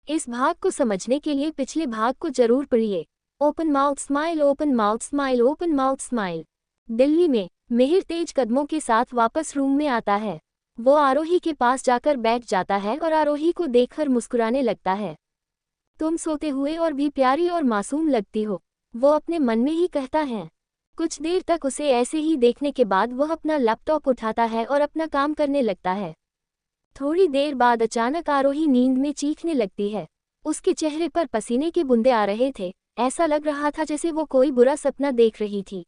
इस भाग को समझने के लिए पिछले भाग को जरूर पढ़िए। Open mouth smile, open mouth smile, open mouth smile. Delhi में मिहिर तेज कदमों के साथ वापस रूम में आता है। वो आरोही के पास जाकर बैठ जाता है और आरोही को देखकर मुस्कुराने लगता है। तुम सोते हुए और भी प्यारी और मासूम लगती हो, वो अपने मन में ही कहता है। कुछ देर तक उसे ऐसे ही देखने के बाद वह अपना लैपटॉप उठाता है और अपना काम करने लगता है। थोड़ी देर बाद अचानक आरोही नींद में चीखने लगती है। उसके चेहरे पर पसीने के बूंदे आ रहे थे। ऐसा लग रहा था जैसे वो कोई बुरा सपना देख रही थी।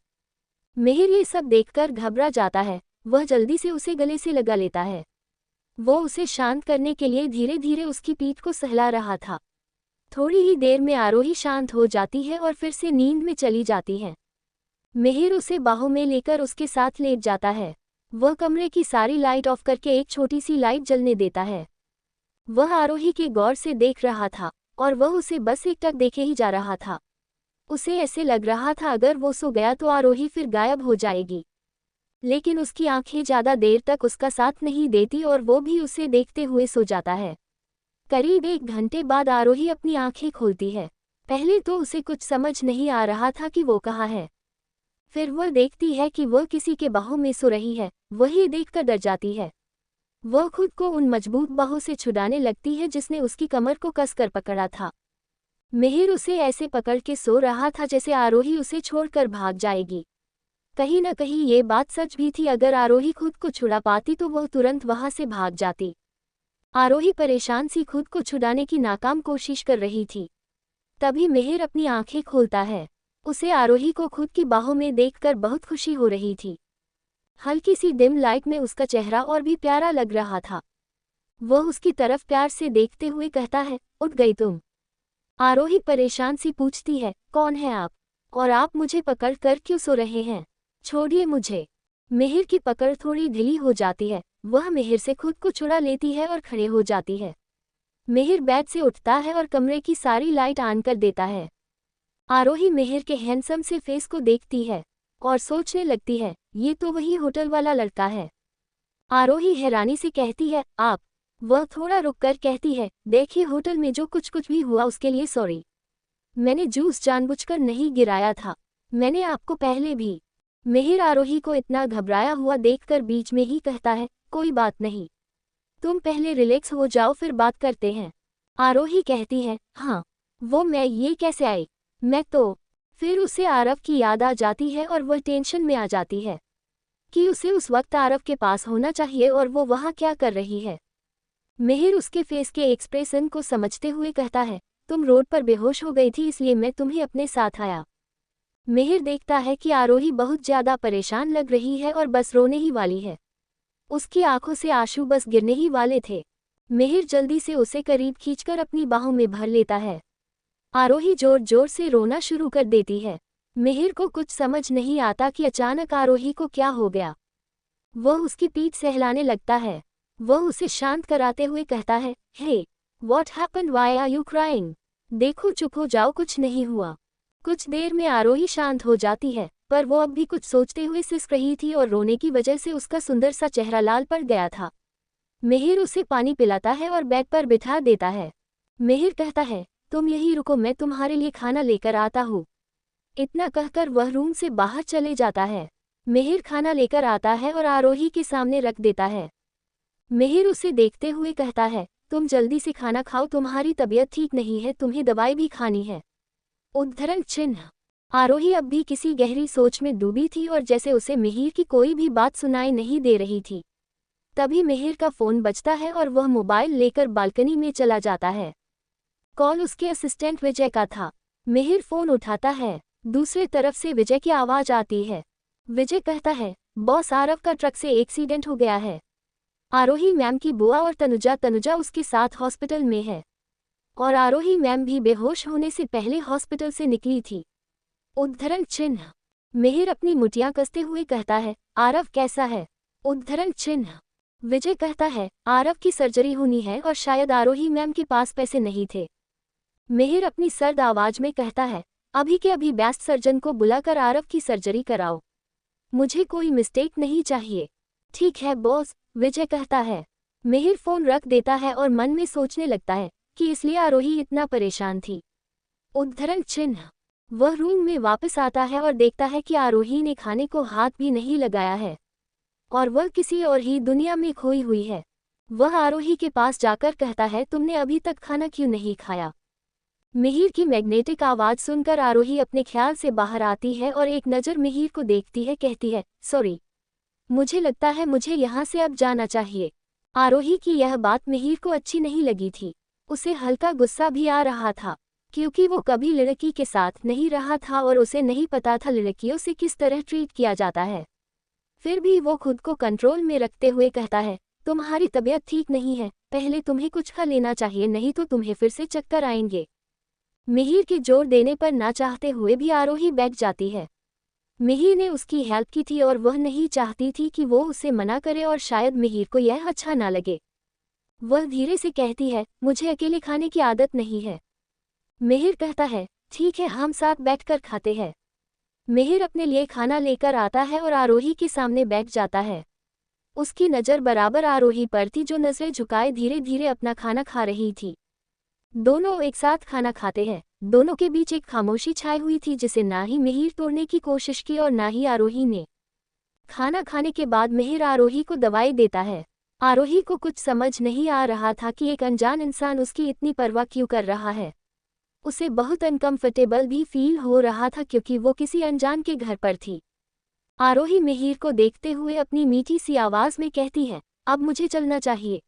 मिहिर ये सब देखकर घबरा जाता है। वह जल्दी से उसे गले से लगा लेता है। वो उसे शांत करने के लिए धीरे धीरे उसकी पीठ को सहला रहा था। थोड़ी ही देर में आरोही शांत हो जाती है और फिर से नींद में चली जाती है। मिहिर उसे बाहों में लेकर उसके साथ लेट जाता है। वह कमरे की सारी लाइट ऑफ करके एक छोटी सी लाइट जलने देता है। वह आरोही के गौर से देख रहा था और वह उसे बस एकटक देखे ही जा रहा था। उसे ऐसे लग रहा था अगर वो सो गया तो आरोही फिर गायब हो जाएगी। लेकिन उसकी आंखें ज़्यादा देर तक उसका साथ नहीं देती और वो भी उसे देखते हुए सो जाता है। करीब 1 घंटे बाद आरोही अपनी आंखें खोलती है। पहले तो उसे कुछ समझ नहीं आ रहा था कि वो कहाँ है। फिर वह देखती है कि वह किसी के बाहों में सो रही है। वही देखकर डर जाती है। वह खुद को उन मजबूत बाहों से छुड़ाने लगती है जिसने उसकी कमर को कसकर पकड़ा था। मिहिर उसे ऐसे पकड़ के सो रहा था जैसे आरोही उसे छोड़कर भाग जाएगी। कहीं न कहीं ये बात सच भी थी। अगर आरोही खुद को छुड़ा पाती तो वह तुरंत वहां से भाग जाती। आरोही परेशान सी खुद को छुड़ाने की नाकाम कोशिश कर रही थी। तभी मिहिर अपनी आंखें खोलता है। उसे आरोही को खुद की बाहों में देखकर बहुत खुशी हो रही थी। हल्की सी डिम लाइट में उसका चेहरा और भी प्यारा लग रहा था। वह उसकी तरफ प्यार से देखते हुए कहता है, उठ गई तुम? आरोही परेशान सी पूछती है, कौन है आप? और आप मुझे पकड़ कर क्यों सो रहे हैं? छोड़िए मुझे। मिहिर की पकड़ थोड़ी ढीली हो जाती है। वह मिहिर से खुद को छुड़ा लेती है और खड़े हो जाती है। मिहिर बेड से उठता है और कमरे की सारी लाइट ऑन कर देता है। आरोही मिहिर के हैंडसम से फेस को देखती है और सोचने लगती है, ये तो वही होटल वाला लड़का है। आरोही हैरानी से कहती है, आप? वह थोड़ा रुककर कहती है, देखिए होटल में जो कुछ भी हुआ उसके लिए सॉरी। मैंने जूस जानबूझकर नहीं गिराया था। मैंने आपको पहले भी। मिहिर आरोही को इतना घबराया हुआ देखकर बीच में ही कहता है, कोई बात नहीं, तुम पहले रिलैक्स हो जाओ फिर बात करते हैं। आरोही कहती है, हाँ, वो मैं ये कैसे आई? मैं तो। फिर उसे आरव की याद आ जाती है और वह टेंशन में आ जाती है कि उसे उस वक्त आरव के पास होना चाहिए और वो वहाँ क्या कर रही है। मिहिर उसके फेस के एक्सप्रेशन को समझते हुए कहता है, तुम रोड पर बेहोश हो गई थी इसलिए मैं तुम्हें अपने साथ आया। मिहिर देखता है कि आरोही बहुत ज़्यादा परेशान लग रही है और बस रोने ही वाली है। उसकी आंखों से आंसू बस गिरने ही वाले थे। मिहिर जल्दी से उसे करीब खींचकर अपनी बाहों में भर लेता है। आरोही जोर जोर से रोना शुरू कर देती है। मिहिर को कुछ समझ नहीं आता कि अचानक आरोही को क्या हो गया। वह उसकी पीठ सहलाने लगता है। वह उसे शांत कराते हुए कहता है, hey, what happened, why are you crying? देखो चुप हो जाओ, कुछ नहीं हुआ। कुछ देर में आरोही शांत हो जाती है, पर वो अब भी कुछ सोचते हुए सिसक रही थी और रोने की वजह से उसका सुंदर सा चेहरा लाल पड़ गया था। मिहिर उसे पानी पिलाता है और बेड पर बिठा देता है। मिहिर कहता है, तुम यहीं रुको, मैं तुम्हारे लिए खाना लेकर आता हूँ। इतना कहकर वह रूम से बाहर चले जाता है। मिहिर खाना लेकर आता है और आरोही के सामने रख देता है। मिहिर उसे देखते हुए कहता है, तुम जल्दी से खाना खाओ, तुम्हारी तबीयत ठीक नहीं है, तुम्हें दवाई भी खानी है। उद्धरण चिन्ह। आरोही अब भी किसी गहरी सोच में डूबी थी और जैसे उसे मिहिर की कोई भी बात सुनाई नहीं दे रही थी। तभी मिहिर का फोन बजता है और वह मोबाइल लेकर बालकनी में चला जाता है। कॉल उसके असिस्टेंट विजय का था। मिहिर फोन उठाता है। दूसरी तरफ से विजय की आवाज आती है। विजय कहता है, बॉस, आरव का ट्रक से एक्सीडेंट हो गया है। आरोही मैम की बुआ और तनुजा उसके साथ हॉस्पिटल में है और आरोही मैम भी बेहोश होने से पहले हॉस्पिटल से निकली थी। उद्धरण चिन्ह। मिहिर अपनी मुठियां कसते हुए कहता है, आरव कैसा है? उद्धरण चिन्ह। विजय कहता है, आरव की सर्जरी होनी है और शायद आरोही मैम के पास पैसे नहीं थे। मिहिर अपनी सर्द आवाज में कहता है, अभी के अभी बेस्ट सर्जन को बुलाकर आरव की सर्जरी कराओ। मुझे कोई मिस्टेक नहीं चाहिए। ठीक है बॉस, विजय कहता है। मिहिर फोन रख देता है और मन में सोचने लगता है, कि इसलिए आरोही इतना परेशान थी। उद्धरण चिन्ह। वह रूम में वापस आता है और देखता है कि आरोही ने खाने को हाथ भी नहीं लगाया है और वह किसी और ही दुनिया में खोई हुई है। वह आरोही के पास जाकर कहता है, तुमने अभी तक खाना क्यों नहीं खाया? मिहिर की मैग्नेटिक आवाज़ सुनकर आरोही अपने ख्याल से बाहर आती है और एक नज़र मिहिर को देखती है, कहती है, सॉरी, मुझे लगता है मुझे यहाँ से अब जाना चाहिए। आरोही की यह बात मिहिर को अच्छी नहीं लगी थी। उसे हल्का गुस्सा भी आ रहा था, क्योंकि वो कभी लड़की के साथ नहीं रहा था और उसे नहीं पता था लड़कियों से किस तरह ट्रीट किया जाता है। फिर भी वो खुद को कंट्रोल में रखते हुए कहता है, तुम्हारी तबीयत ठीक नहीं है, पहले तुम्हें कुछ खा लेना चाहिए, नहीं तो तुम्हें फिर से चक्कर आएंगे। मिहिर के जोर देने पर ना चाहते हुए भी आरोही बैठ जाती है। मिहिर ने उसकी हेल्प की थी और वह नहीं चाहती थी कि वो उसे मना करे और शायद मिहिर को यह अच्छा ना लगे। वह धीरे से कहती है, मुझे अकेले खाने की आदत नहीं है। मिहिर कहता है, ठीक है, हम साथ बैठकर खाते हैं। मिहिर अपने लिए खाना लेकर आता है और आरोही के सामने बैठ जाता है। उसकी नज़र बराबर आरोही पर थी, जो नज़रें झुकाए धीरे धीरे अपना खाना खा रही थी। दोनों एक साथ खाना खाते हैं। दोनों के बीच एक खामोशी छाई हुई थी जिसे ना ही मिहिर तोड़ने की कोशिश की और ना ही आरोही ने। खाना खाने के बाद मिहिर आरोही को दवाई देता है। आरोही को कुछ समझ नहीं आ रहा था कि एक अनजान इंसान उसकी इतनी परवाह क्यों कर रहा है। उसे बहुत अनकंफर्टेबल भी फील हो रहा था क्योंकि वो किसी अनजान के घर पर थी। आरोही मिहिर को देखते हुए अपनी मीठी सी आवाज़ में कहती है, अब मुझे चलना चाहिए।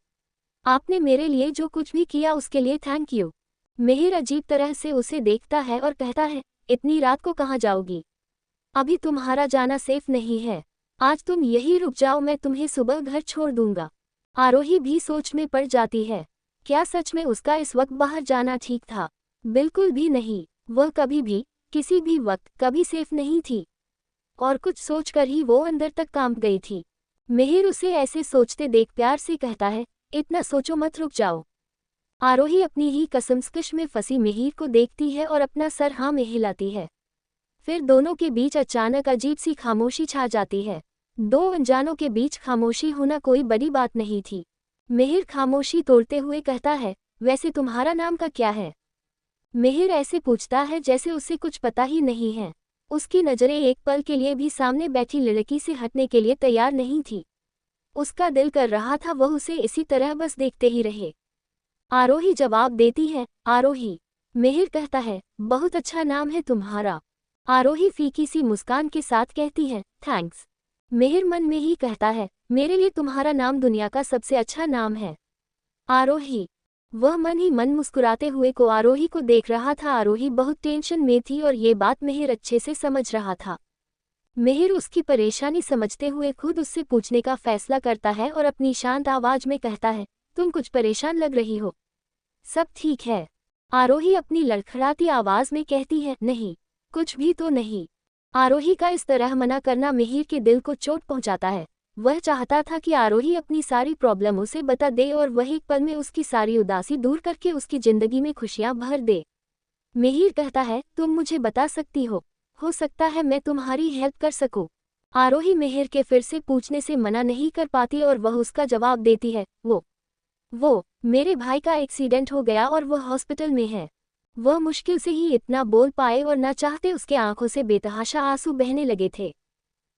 आपने मेरे लिए जो कुछ भी किया उसके लिए थैंक यू। मिहिर अजीब तरह से उसे देखता है और कहता है, इतनी रात को कहाँ जाओगी? अभी तुम्हारा जाना सेफ नहीं है। आज तुम यहीं रुक जाओ, मैं तुम्हें सुबह घर छोड़ दूंगा। आरोही भी सोच में पड़ जाती है। क्या सच में उसका इस वक्त बाहर जाना ठीक था? बिल्कुल भी नहीं। वह कभी भी, किसी भी वक्त, कभी सेफ नहीं थी। और कुछ सोचकर ही वो अंदर तक कांप गई थी। मिहिर उसे ऐसे सोचते देख प्यार से कहता है, इतना सोचो मत, रुक जाओ। आरोही अपनी ही कसमकश में फंसी मिहिर को देखती है और अपना सर हाँ में हिलाती है। फिर दोनों के बीच अचानक अजीब सी खामोशी छा जाती है। दो अनजानों के बीच खामोशी होना कोई बड़ी बात नहीं थी। मिहिर खामोशी तोड़ते हुए कहता है, वैसे तुम्हारा नाम का क्या है? मिहिर ऐसे पूछता है जैसे उसे कुछ पता ही नहीं है। उसकी नज़रें एक पल के लिए भी सामने बैठी लड़की से हटने के लिए तैयार नहीं थी। उसका दिल कर रहा था वह उसे इसी तरह बस देखते ही रहे। आरोही जवाब देती है, आरोही। मिहिर कहता है, बहुत अच्छा नाम है तुम्हारा। आरोही फीकी सी मुस्कान के साथ कहती है, थैंक्स। मिहिर मन में ही कहता है, मेरे लिए तुम्हारा नाम दुनिया का सबसे अच्छा नाम है, आरोही। वह मन ही मन मुस्कुराते हुए को आरोही को देख रहा था। आरोही बहुत टेंशन में थी और ये बात मिहिर अच्छे से समझ रहा था। मिहिर उसकी परेशानी समझते हुए खुद उससे पूछने का फैसला करता है और अपनी शांत आवाज में कहता है, तुम कुछ परेशान लग रही हो, सब ठीक है? आरोही अपनी लड़खड़ाती आवाज में कहती है, नहीं, कुछ भी तो नहीं। आरोही का इस तरह मना करना मिहिर के दिल को चोट पहुंचाता है। वह चाहता था कि आरोही अपनी सारी प्रॉब्लम उसे बता दे और वह एक पल में उसकी सारी उदासी दूर करके उसकी जिंदगी में खुशियां भर दे। मिहिर कहता है, तुम मुझे बता सकती हो सकता है मैं तुम्हारी हेल्प कर सकूं। आरोही मिहिर के फिर से पूछने से मना नहीं कर पाती और वह उसका जवाब देती है, वो मेरे भाई का एक्सीडेंट हो गया और वह हॉस्पिटल में है। वह मुश्किल से ही इतना बोल पाए और न चाहते उसके आंखों से बेतहाशा आंसू बहने लगे थे।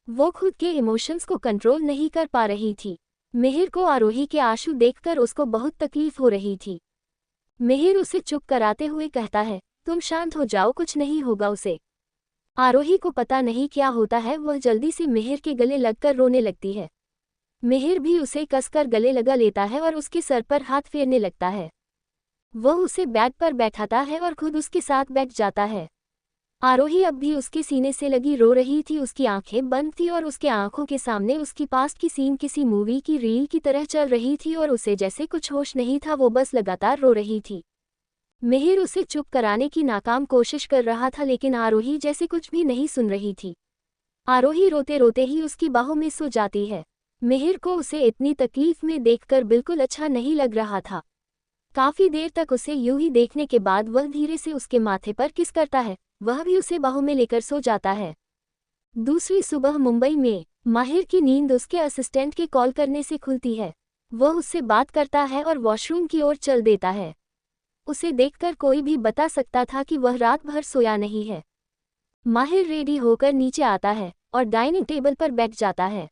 वो खुद के इमोशंस को कंट्रोल नहीं कर पा रही थी। मिहिर को आरोही के आंसू देखकर उसको बहुत तकलीफ हो रही थी। मिहिर उसे चुप कराते हुए कहता है, तुम शांत हो जाओ, कुछ नहीं होगा उसे। आरोही को पता नहीं क्या होता है, वह जल्दी से मिहिर के गले लगकर रोने लगती है। मिहिर भी उसे कसकर गले लगा लेता है और उसके सर पर हाथ फेरने लगता है। वह उसे बेड पर बैठाता है और खुद उसके साथ बैठ जाता है। आरोही अब भी उसके सीने से लगी रो रही थी। उसकी आंखें बंद थी और उसके आंखों के सामने उसकी पास्ट की सीन किसी मूवी की रील की तरह चल रही थी और उसे जैसे कुछ होश नहीं था, वो बस लगातार रो रही थी। मिहिर उसे चुप कराने की नाकाम कोशिश कर रहा था लेकिन आरोही जैसे कुछ भी नहीं सुन रही थी। आरोही रोते रोते ही उसकी बाहों में सो जाती है। मिहिर को उसे इतनी तकलीफ में देखकर बिल्कुल अच्छा नहीं लग रहा था। काफी देर तक उसे यूं ही देखने के बाद वह धीरे से उसके माथे पर किस करता है। वह भी उसे बाहों में लेकर सो जाता है। दूसरी सुबह मुंबई में माहिर की नींद उसके असिस्टेंट के कॉल करने से खुलती है। वह उससे बात करता है और वॉशरूम की ओर चल देता है। उसे देखकर कोई भी बता सकता था कि वह रात भर सोया नहीं है। माहिर रेडी होकर नीचे आता है और डाइनिंग टेबल पर बैठ जाता है।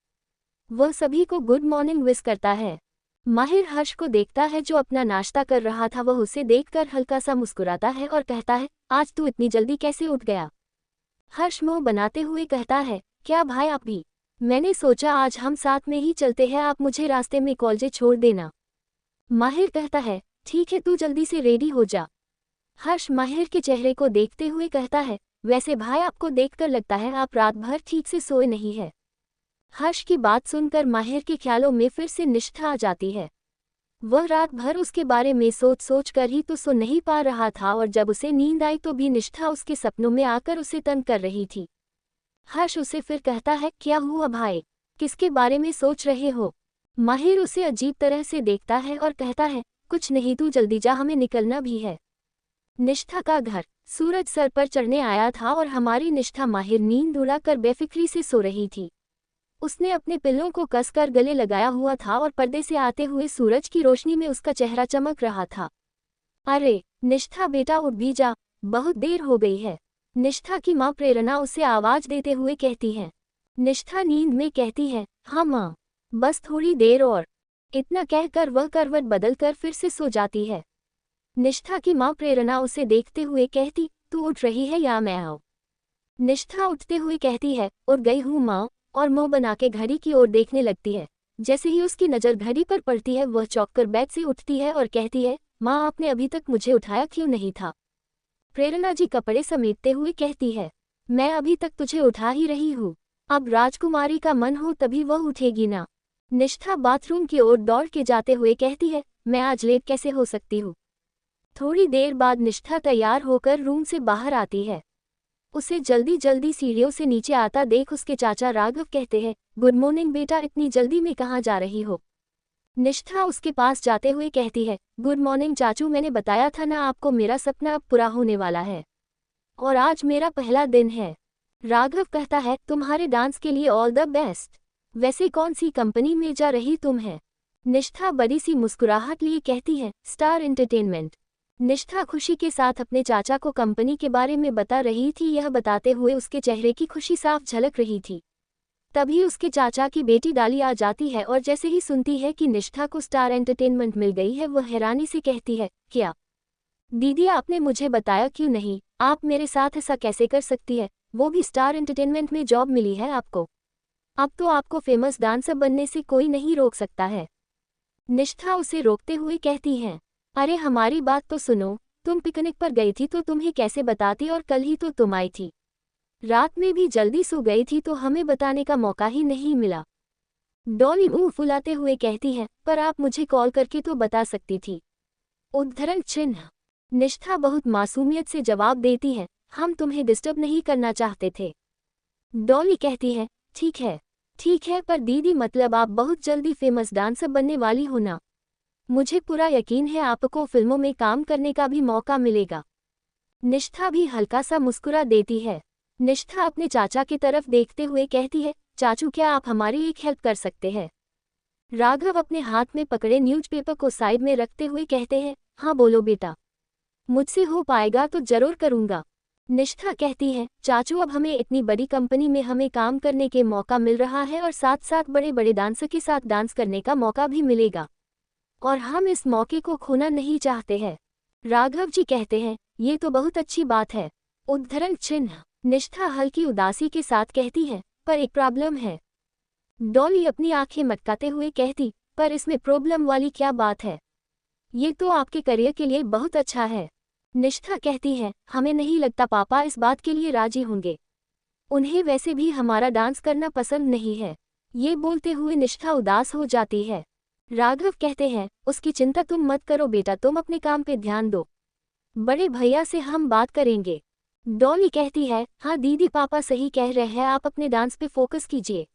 वह सभी को गुड मॉर्निंग विश करता है। माहिर हर्ष को देखता है जो अपना नाश्ता कर रहा था। वह उसे देखकर हल्का सा मुस्कुराता है और कहता है, आज तू इतनी जल्दी कैसे उठ गया? हर्ष मुंह बनाते हुए कहता है, क्या भाई आप भी? मैंने सोचा आज हम साथ में ही चलते हैं, आप मुझे रास्ते में कॉलेज छोड़ देना। माहिर कहता है, ठीक है, तू जल्दी से रेडी हो जा। हर्ष माहिर के चेहरे को देखते हुए कहता है, वैसे भाई आपको देखकर लगता है आप रात भर ठीक से सोए नहीं है। हर्ष की बात सुनकर माहिर के ख्यालों में फिर से निष्ठा आ जाती है। वह रात भर उसके बारे में सोच कर ही तो सो नहीं पा रहा था और जब उसे नींद आई तो भी निष्ठा उसके सपनों में आकर उसे तंग कर रही थी। हर्ष उसे फिर कहता है, क्या हुआ भाई, किसके बारे में सोच रहे हो? माहिर उसे अजीब तरह से देखता है और कहता है, कुछ नहीं, तू जल्दी जा, हमें निकलना भी है। निष्ठा का घर। सूरज सर पर चढ़ने आया था और हमारी निष्ठा माहिर नींद उड़ाकर बेफिक्री से सो रही थी। उसने अपने पिल्लों को कसकर गले लगाया हुआ था और पर्दे से आते हुए सूरज की रोशनी में उसका चेहरा चमक रहा था। अरे निष्ठा बेटा, उठ भी जा, बहुत देर हो गई है। निष्ठा की माँ प्रेरणा उसे आवाज देते हुए कहती है। निष्ठा नींद में कहती है, हाँ माँ, बस थोड़ी देर और। इतना कहकर वह करवट बदलकर फिर से सो जाती है। निष्ठा की माँ प्रेरणा उसे देखते हुए कहती, तू उठ रही है या मैं आऊं? निष्ठा उठते हुए कहती है, उठ गई हूँ माँ, और मुंह बना के घड़ी की ओर देखने लगती है। जैसे ही उसकी नज़र घड़ी पर पड़ती है वह चौंककर बेड से उठती है और कहती है, माँ आपने अभी तक मुझे उठाया क्यों नहीं था? प्रेरणा जी कपड़े समेटते हुए कहती है, मैं अभी तक तुझे उठा ही रही हूँ, अब राजकुमारी का मन हो तभी वह उठेगी ना। निष्ठा बाथरूम की ओर दौड़ के जाते हुए कहती है, मैं आज लेट कैसे हो सकती हूँ? थोड़ी देर बाद निष्ठा तैयार होकर रूम से बाहर आती है। उसे जल्दी जल्दी सीढ़ियों से नीचे आता देख उसके चाचा राघव कहते हैं, गुड मॉर्निंग बेटा, इतनी जल्दी में कहाँ जा रही हो? निष्ठा उसके पास जाते हुए कहती है, गुड मॉर्निंग चाचू, मैंने बताया था ना आपको, मेरा सपना अब पूरा होने वाला है और आज मेरा पहला दिन है। राघव कहता है, तुम्हारे डांस के लिए ऑल द बेस्ट। वैसे कौन सी कंपनी में जा रही तुम है? निष्ठा बड़ी सी मुस्कुराहट लिए कहती है, स्टार एंटरटेनमेंट। निष्ठा खुशी के साथ अपने चाचा को कंपनी के बारे में बता रही थी। यह बताते हुए उसके चेहरे की खुशी साफ झलक रही थी। तभी उसके चाचा की बेटी डाली आ जाती है और जैसे ही सुनती है कि निष्ठा को स्टार एंटरटेनमेंट मिल गई है वह हैरानी से कहती है, क्या दीदी आपने मुझे बताया क्यों नहीं? आप मेरे साथ ऐसा कैसे कर सकती है? वो भी स्टार एंटरटेनमेंट में जॉब मिली है आपको। अब तो आपको फेमस डांसर बनने से कोई नहीं रोक सकता है। निष्ठा उसे रोकते हुए कहती है, अरे हमारी बात तो सुनो, तुम पिकनिक पर गई थी तो तुम्हें कैसे बताती, और कल ही तो तुम आई थी। रात में भी जल्दी सो गई थी तो हमें बताने का मौका ही नहीं मिला। डॉली मुंह फुलाते हुए कहती है, पर आप मुझे कॉल करके तो बता सकती थी। उद्धरण चिन्ह। निष्ठा बहुत मासूमियत से जवाब देती है, हम तुम्हें डिस्टर्ब नहीं करना चाहते थे। डॉली कहती है, ठीक है, पर दीदी मतलब आप बहुत जल्दी फेमस डांसर बनने वाली हो ना? मुझे पूरा यकीन है आपको फिल्मों में काम करने का भी मौका मिलेगा। निष्ठा भी हल्का सा मुस्कुरा देती है। निष्ठा अपने चाचा की तरफ देखते हुए कहती है, चाचू क्या आप हमारी एक हेल्प कर सकते हैं? राघव अपने हाथ में पकड़े न्यूज़पेपर को साइड में रखते हुए कहते हैं, हाँ बोलो बेटा, मुझसे हो पाएगा तो जरूर करूँगा। निष्ठा कहती है, चाचू अब हमें इतनी बड़ी कंपनी में हमें काम करने के मौका मिल रहा है और साथ साथ बड़े बड़े डांसर के साथ डांस करने का मौका भी मिलेगा और हम इस मौके को खोना नहीं चाहते हैं। राघव जी कहते हैं, ये तो बहुत अच्छी बात है। उद्धरण चिन्ह। निष्ठा हल्की उदासी के साथ कहती है, पर एक प्रॉब्लम है। डॉली अपनी आंखें मटकाते हुए कहती, पर इसमें प्रॉब्लम वाली क्या बात है? ये तो आपके करियर के लिए बहुत अच्छा है। निष्ठा कहती है, हमें नहीं लगता पापा इस बात के लिए राजी होंगे। उन्हें वैसे भी हमारा डांस करना पसंद नहीं है। ये बोलते हुए निष्ठा उदास हो जाती है। राघव कहते हैं, उसकी चिंता तुम मत करो बेटा, तुम अपने काम पे ध्यान दो, बड़े भैया से हम बात करेंगे। डॉली कहती है, हाँ दीदी पापा सही कह रहे हैं, आप अपने डांस पे फोकस कीजिए।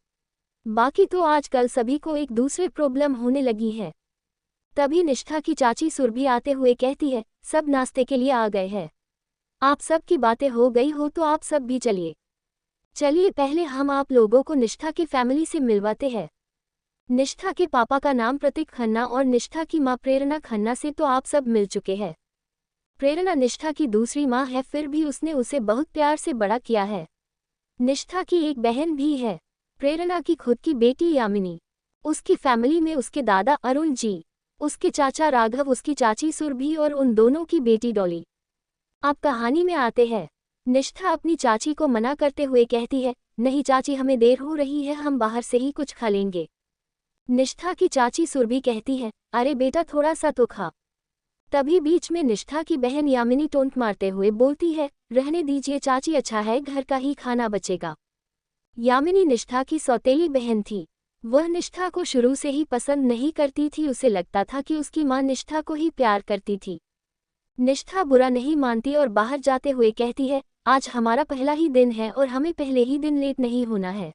बाकी तो आजकल सभी को एक दूसरे प्रॉब्लम होने लगी है। तभी निष्ठा की चाची सुरभि आते हुए कहती है, सब नाश्ते के लिए आ गए हैं। आप सब की बातें हो गई हो तो आप सब भी चलिए पहले हम आप लोगों को निष्ठा की फैमिली से मिलवाते हैं। निष्ठा के पापा का नाम प्रतीक खन्ना और निष्ठा की मां प्रेरणा खन्ना से तो आप सब मिल चुके हैं। प्रेरणा निष्ठा की दूसरी माँ है, फिर भी उसने उसे बहुत प्यार से बड़ा किया है। निष्ठा की एक बहन भी है, प्रेरणा की खुद की बेटी यामिनी। उसकी फैमिली में उसके दादा अरुण जी, उसके चाचा राघव, उसकी चाची सुरभि और उन दोनों की बेटी डॉली। अब कहानी में आते हैं। निष्ठा अपनी चाची को मना करते हुए कहती है, नहीं चाची, हमें देर हो रही है, हम बाहर से ही कुछ खा लेंगे। निष्ठा की चाची सुरभि कहती है, अरे बेटा थोड़ा सा तो खा। तभी बीच में निष्ठा की बहन यामिनी टोंट मारते हुए बोलती है, रहने दीजिए चाची, अच्छा है घर का ही खाना बचेगा। यामिनी निष्ठा की सौतेली बहन थी। वह निष्ठा को शुरू से ही पसंद नहीं करती थी, उसे लगता था कि उसकी मां निष्ठा को ही प्यार करती थी। निष्ठा बुरा नहीं मानती और बाहर जाते हुए कहती है, आज हमारा पहला ही दिन है और हमें पहले ही दिन लेट नहीं होना है।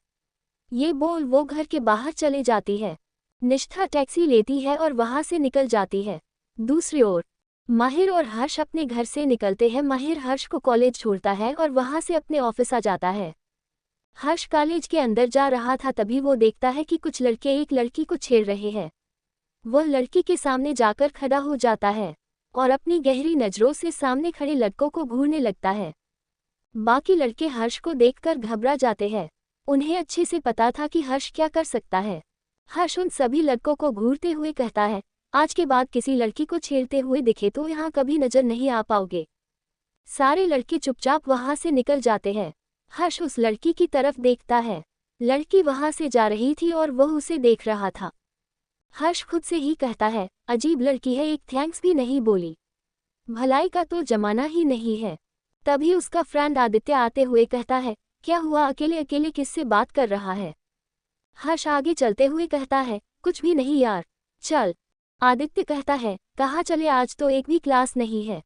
ये बोल वो घर के बाहर चले जाती है। निष्ठा टैक्सी लेती है और वहां से निकल जाती है। दूसरी ओर माहिर और हर्ष अपने घर से निकलते हैं। माहिर हर्ष को कॉलेज छोड़ता है और वहां से अपने ऑफिस आ जाता है। हर्ष कॉलेज के अंदर जा रहा था, तभी वो देखता है कि कुछ लड़के एक लड़की को छेड़ रहे हैं। वह लड़की के सामने जाकर खड़ा हो जाता है और अपनी गहरी नज़रों से सामने खड़े लड़कों को घूरने लगता है। बाकी लड़के हर्ष को देखकर घबरा जाते हैं। उन्हें अच्छे से पता था कि हर्ष क्या कर सकता है। हर्ष उन सभी लड़कों को घूरते हुए कहता है, आज के बाद किसी लड़की को छेड़ते हुए दिखे तो यहाँ कभी नजर नहीं आ पाओगे। सारे लड़के चुपचाप वहां से निकल जाते हैं। हर्ष उस लड़की की तरफ देखता है। लड़की वहां से जा रही थी और वह उसे देख रहा था। हर्ष खुद से ही कहता है, अजीब लड़की है, एक थैंक्स भी नहीं बोली। भलाई का तो जमाना ही नहीं है। तभी उसका फ्रेंड आदित्य आते हुए कहता है, क्या हुआ, अकेले अकेले किससे बात कर रहा है? हर्ष आगे चलते हुए कहता है, कुछ भी नहीं यार, चल। आदित्य कहता है, कहाँ चले, आज तो एक भी क्लास नहीं है।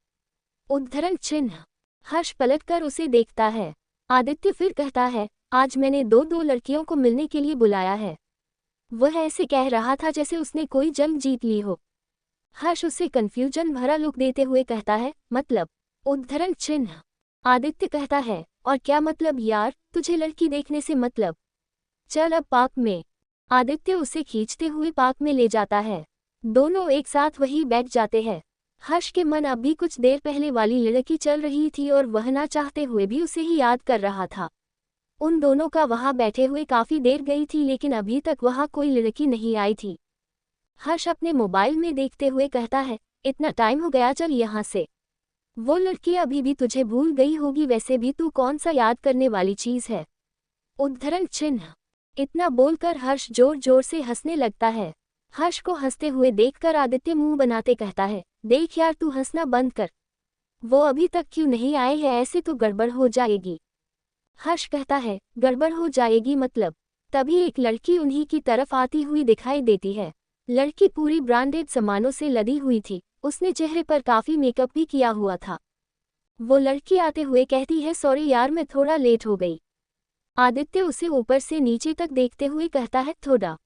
उद्धरण चिन्ह। हर्ष पलटकर उसे देखता है। आदित्य फिर कहता है, आज मैंने दो लड़कियों को मिलने के लिए बुलाया है। वह ऐसे कह रहा था जैसे उसने कोई जंग जीत ली हो। हर्ष उसे कंफ्यूजन भरा लुक देते हुए कहता है, मतलब? उद्धरण चिन्ह। आदित्य कहता है, और क्या मतलब यार, तुझे लड़की देखने से मतलब? चल अब पार्क में। आदित्य उसे खींचते हुए पार्क में ले जाता है। दोनों एक साथ वहीं बैठ जाते हैं। हर्ष के मन अभी कुछ देर पहले वाली लड़की चल रही थी और वह ना चाहते हुए भी उसे ही याद कर रहा था। उन दोनों का वहां बैठे हुए काफी देर गई थी, लेकिन अभी तक वहां कोई लड़की नहीं आई थी। हर्ष अपने मोबाइल में देखते हुए कहता है, इतना टाइम हो गया, चल यहाँ से। वो लड़की अभी भी तुझे भूल गई होगी, वैसे भी तू कौन सा याद करने वाली चीज है? उद्धरण चिन्ह। इतना बोलकर हर्ष जोर जोर से हंसने लगता है। हर्ष को हंसते हुए देखकर आदित्य मुंह बनाते कहता है, देख यार, तू हंसना बंद कर। वो अभी तक क्यों नहीं आए हैं, ऐसे तो गड़बड़ हो जाएगी। हर्ष कहता है, गड़बड़ हो जाएगी मतलब? तभी एक लड़की उन्हीं की तरफ आती हुई दिखाई देती है। लड़की पूरी ब्रांडेड सामानों से लदी हुई थी। उसने चेहरे पर काफी मेकअप भी किया हुआ था। वो लड़की आते हुए कहती है, सॉरी यार, मैं थोड़ा लेट हो गई। आदित्य उसे ऊपर से नीचे तक देखते हुए कहता है, थोड़ा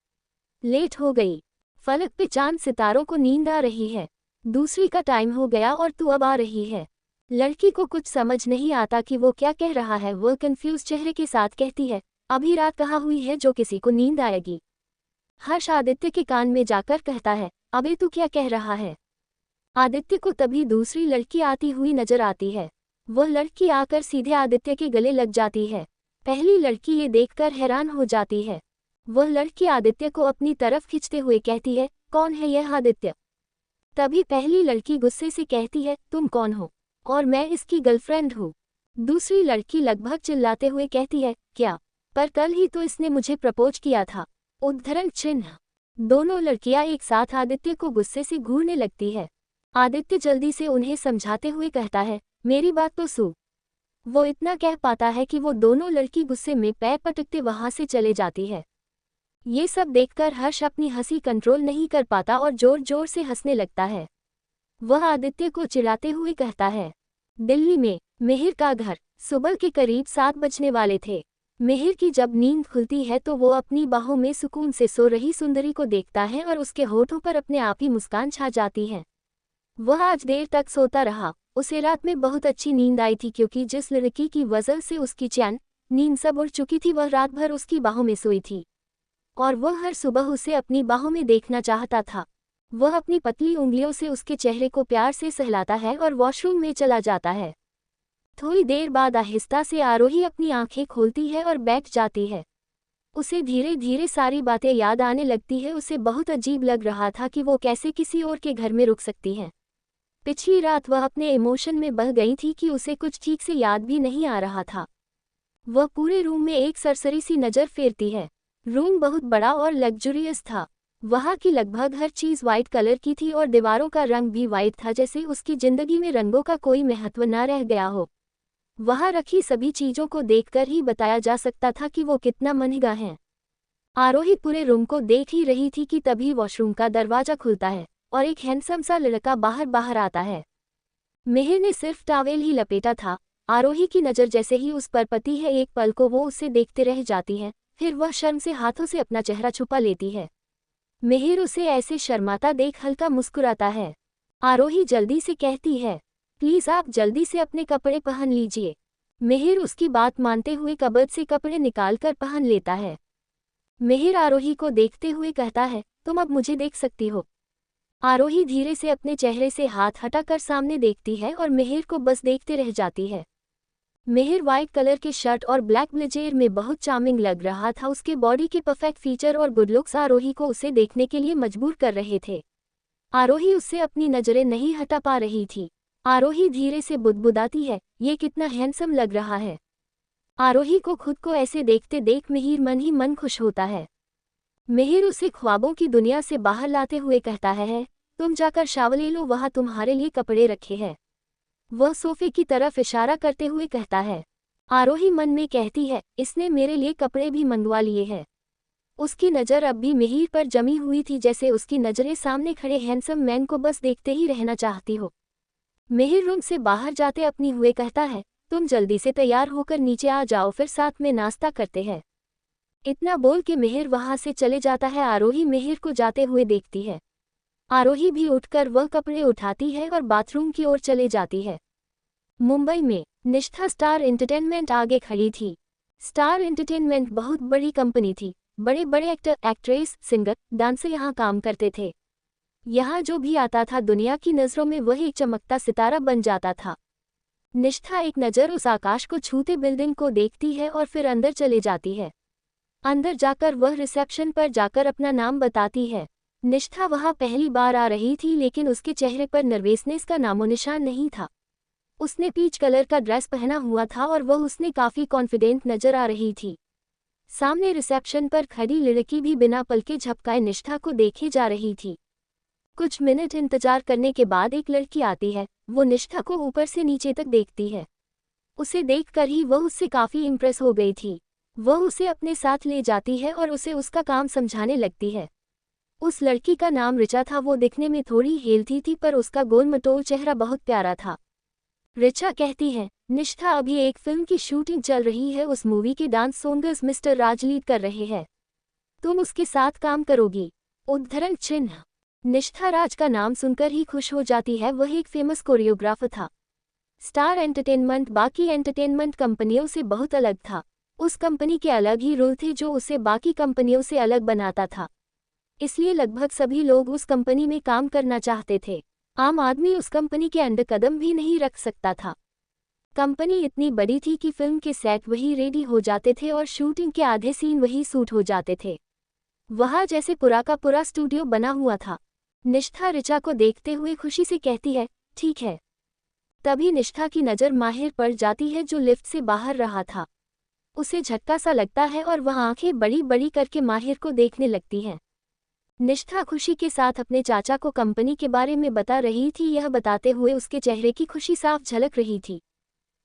लेट हो गई? फलक पे चांद सितारों को नींद आ रही है। दूसरी का टाइम हो गया और तू अब आ रही है। लड़की को कुछ समझ नहीं आता कि वो क्या कह रहा है। वो कंफ्यूज चेहरे के साथ कहती है, अभी रात कहाँ हुई है जो किसी को नींद आएगी? हर्ष आदित्य के कान में जाकर कहता है, अबे तू क्या कह रहा है? आदित्य को तभी दूसरी लड़की आती हुई नजर आती है। वह लड़की आकर सीधे आदित्य के गले लग जाती है। पहली लड़की ये देखकर हैरान हो जाती है। वह लड़की आदित्य को अपनी तरफ खींचते हुए कहती है, कौन है यह आदित्य? तभी पहली लड़की गुस्से से कहती है, तुम कौन हो? और मैं इसकी गर्लफ्रेंड हूँ। दूसरी लड़की लगभग चिल्लाते हुए कहती है, क्या? पर कल ही तो इसने मुझे प्रपोज किया था। उद्धरण चिन्ह। दोनों लड़कियां एक साथ आदित्य को गुस्से से घूरने लगती है। आदित्य जल्दी से उन्हें समझाते हुए कहता है, मेरी बात तो सुन। वो इतना कह पाता है कि वो दोनों लड़की गुस्से में पैर पटकते वहां से चले जाती है। ये सब देखकर हर्ष अपनी हंसी कंट्रोल नहीं कर पाता और जोर जोर से हंसने लगता है। वह आदित्य को चिढ़ाते हुए कहता है। दिल्ली में मिहिर का घर। सुबह के करीब 7 बजने वाले थे। मिहिर की जब नींद खुलती है तो वो अपनी बाहों में सुकून से सो रही सुंदरी को देखता है और उसके होठों पर अपने आप ही मुस्कान छा जाती है। वह आज देर तक सोता रहा। उसे रात में बहुत अच्छी नींद आई थी, क्योंकि जिस लड़की की वजह से उसकी चैन नींद सब उड़ चुकी थी वह रात भर उसकी बाहों में सोई थी और वह हर सुबह उसे अपनी बाहों में देखना चाहता था। वह अपनी पतली उंगलियों से उसके चेहरे को प्यार से सहलाता है और वॉशरूम में चला जाता है। थोड़ी देर बाद आहिस्ता से आरोही अपनी आंखें खोलती है और बैठ जाती है। उसे धीरे धीरे सारी बातें याद आने लगती है। उसे बहुत अजीब लग रहा था कि वो कैसे किसी और के घर में रुक सकती है। पिछली रात वह अपने इमोशन में बह गई थी कि उसे कुछ ठीक से याद भी नहीं आ रहा था। वह पूरे रूम में एक सरसरी सी नज़र फेरती है। रूम बहुत बड़ा और लग्जरियस था। वहाँ की लगभग हर चीज़ वाइट कलर की थी और दीवारों का रंग भी वाइट था, जैसे उसकी जिंदगी में रंगों का कोई महत्व न रह गया हो। वहाँ रखी सभी चीज़ों को देखकर ही बताया जा सकता था कि वो कितना महंगा है। आरोही पूरे रूम को देख ही रही थी कि तभी वॉशरूम का दरवाज़ा खुलता है और एक हैंडसम सा लड़का बाहर आता है। मिहिर ने सिर्फ टॉवेल ही लपेटा था। आरोही की नज़र जैसे ही उस पर पड़ती है, एक पल को वो उसे देखते रह जाती है, फिर वह शर्म से हाथों से अपना चेहरा छुपा लेती है। मिहिर उसे ऐसे शर्माता देख हल्का मुस्कुराता है। आरोही जल्दी से कहती है, प्लीज़ आप जल्दी से अपने कपड़े पहन लीजिए। मिहिर उसकी बात मानते हुए कबर्ड से कपड़े निकालकर पहन लेता है। मिहिर आरोही को देखते हुए कहता है, तुम अब मुझे देख सकती हो। आरोही धीरे से अपने चेहरे से हाथ हटाकर सामने देखती है और मिहिर को बस देखते रह जाती है। मिहिर वाइट कलर के शर्ट और ब्लैक ब्लेजर में बहुत चार्मिंग लग रहा था। उसके बॉडी के परफेक्ट फीचर और गुड लुक्स आरोही को उसे देखने के लिए मजबूर कर रहे थे। आरोही उससे अपनी नज़रें नहीं हटा पा रही थी। आरोही धीरे से बुदबुदाती है, ये कितना हैंडसम लग रहा है। आरोही को खुद को ऐसे देखते देख मिहिर मन ही मन खुश होता है। मिहिर उसे ख्वाबों की दुनिया से बाहर लाते हुए कहता है, तुम जाकर शावर ले लो, वहाँ तुम्हारे लिए कपड़े रखे हैं। वह सोफे की तरफ इशारा करते हुए कहता है। आरोही मन में कहती है, इसने मेरे लिए कपड़े भी मंगवा लिए हैं। उसकी नज़र अब भी मिहिर पर जमी हुई थी, जैसे उसकी नज़रें सामने खड़े हैंडसम मैन को बस देखते ही रहना चाहती हो। मिहिर रूम से बाहर जाते अपनी हुए कहता है, तुम जल्दी से तैयार होकर नीचे आ जाओ, फिर साथ में नाश्ता करते हैं। इतना बोल के मिहिर वहां से चले जाता है। आरोही मिहिर को जाते हुए देखती है। आरोही भी उठकर वह कपड़े उठाती है और बाथरूम की ओर चले जाती है। मुंबई में निष्ठा स्टार एंटरटेनमेंट आगे खड़ी थी। स्टार एंटरटेनमेंट बहुत बड़ी कंपनी थी। बड़े बड़े एक्टर, एक्ट्रेस, सिंगर, डांसर यहाँ काम करते थे। यहाँ जो भी आता था दुनिया की नज़रों में वह एक चमकता सितारा बन जाता था। निष्ठा एक नज़र उस आकाश को छूते बिल्डिंग को देखती है और फिर अंदर चले जाती है। अंदर जाकर वह रिसेप्शन पर जाकर अपना नाम बताती है। निष्ठा वहाँ पहली बार आ रही थी, लेकिन उसके चेहरे पर नर्वसनेस का नामोनिशान नहीं था। उसने पीच कलर का ड्रेस पहना हुआ था और वह उसने काफ़ी कॉन्फिडेंट नजर आ रही थी। सामने रिसेप्शन पर खड़ी लड़की भी बिना पलके झपकाए निष्ठा को देखे जा रही थी। कुछ मिनट इंतजार करने के बाद एक लड़की आती है। वो निष्ठा को ऊपर से नीचे तक देखती है। उसे देखकर ही वह उससे काफ़ी इम्प्रेस हो गई थी। वह उसे अपने साथ ले जाती है और उसे उसका काम समझाने लगती है। उस लड़की का नाम रिचा था। वो दिखने में थोड़ी हेल्थी थी, पर उसका गोल मटोल चेहरा बहुत प्यारा था। रिचा कहती है, निष्ठा अभी एक फिल्म की शूटिंग चल रही है। उस मूवी के डांस सॉन्ग्स मिस्टर राज लीड कर रहे हैं। तुम उसके साथ काम करोगी। उद्धरण चिन्ह। निष्ठा राज का नाम सुनकर ही खुश हो जाती है। वह एक फेमस कोरियोग्राफर था। स्टार एंटरटेनमेंट बाकी एंटरटेनमेंट कंपनियों से बहुत अलग था। उस कंपनी के अलग ही रूल थे जो उसे बाकी कंपनियों से अलग बनाता था। इसलिए लगभग सभी लोग उस कंपनी में काम करना चाहते थे। आम आदमी उस कंपनी के अंदर कदम भी नहीं रख सकता था। कंपनी इतनी बड़ी थी कि फिल्म के सेट वही रेडी हो जाते थे और शूटिंग के आधे सीन वही शूट हो जाते थे। वहाँ जैसे पूरा का पूरा स्टूडियो बना हुआ था। निष्ठा रिचा को देखते हुए खुशी से कहती है, ठीक है। तभी निष्ठा की नज़र माहिर पर जाती है, जो लिफ्ट से बाहर रहा था। उसे झटका सा लगता है और वह आंखें बड़ी बड़ी करके माहिर को देखने लगती है। निष्ठा खुशी के साथ अपने चाचा को कंपनी के बारे में बता रही थी। यह बताते हुए उसके चेहरे की खुशी साफ झलक रही थी।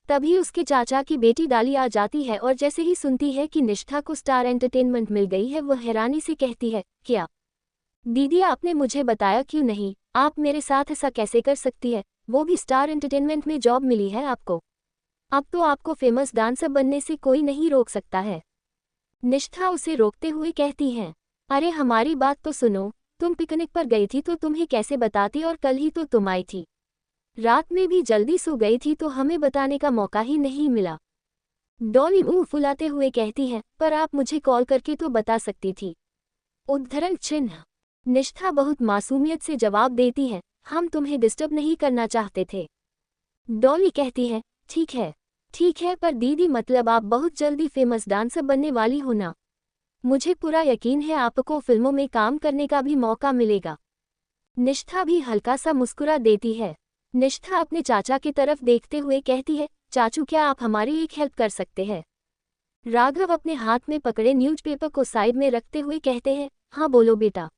तभी उसके चाचा की बेटी डाली आ जाती है और जैसे ही सुनती है कि निष्ठा को स्टार एंटरटेनमेंट मिल गई है, वह हैरानी से कहती है, क्या दीदी आपने मुझे बताया क्यों नहीं? आप मेरे साथ ऐसा कैसे कर सकती है? वो भी स्टार एंटरटेनमेंट में जॉब मिली है आपको। अब तो आपको फेमस डांसर बनने से कोई नहीं रोक सकता है। निष्ठा उसे रोकते हुए कहती हैं, अरे हमारी बात तो सुनो। तुम पिकनिक पर गई थी तो तुम्हें कैसे बताती, और कल ही तो तुम आई थी। रात में भी जल्दी सो गई थी तो हमें बताने का मौका ही नहीं मिला। डॉली मुंह फुलाते हुए कहती है, पर आप मुझे कॉल करके तो बता सकती थी। उद्धरण चिन्ह। निष्ठा बहुत मासूमियत से जवाब देती है, हम तुम्हें डिस्टर्ब नहीं करना चाहते थे। डॉली कहती है, ठीक है पर दीदी मतलब आप बहुत जल्दी फेमस डांसर बनने वाली हो ना। मुझे पूरा यकीन है आपको फिल्मों में काम करने का भी मौका मिलेगा। निष्ठा भी हल्का सा मुस्कुरा देती है। निष्ठा अपने चाचा की तरफ देखते हुए कहती है, चाचू क्या आप हमारी एक हेल्प कर सकते हैं? राघव अपने हाथ में पकड़े न्यूज़पेपर को साइड में रखते हुए कहते हैं, हाँ बोलो बेटा।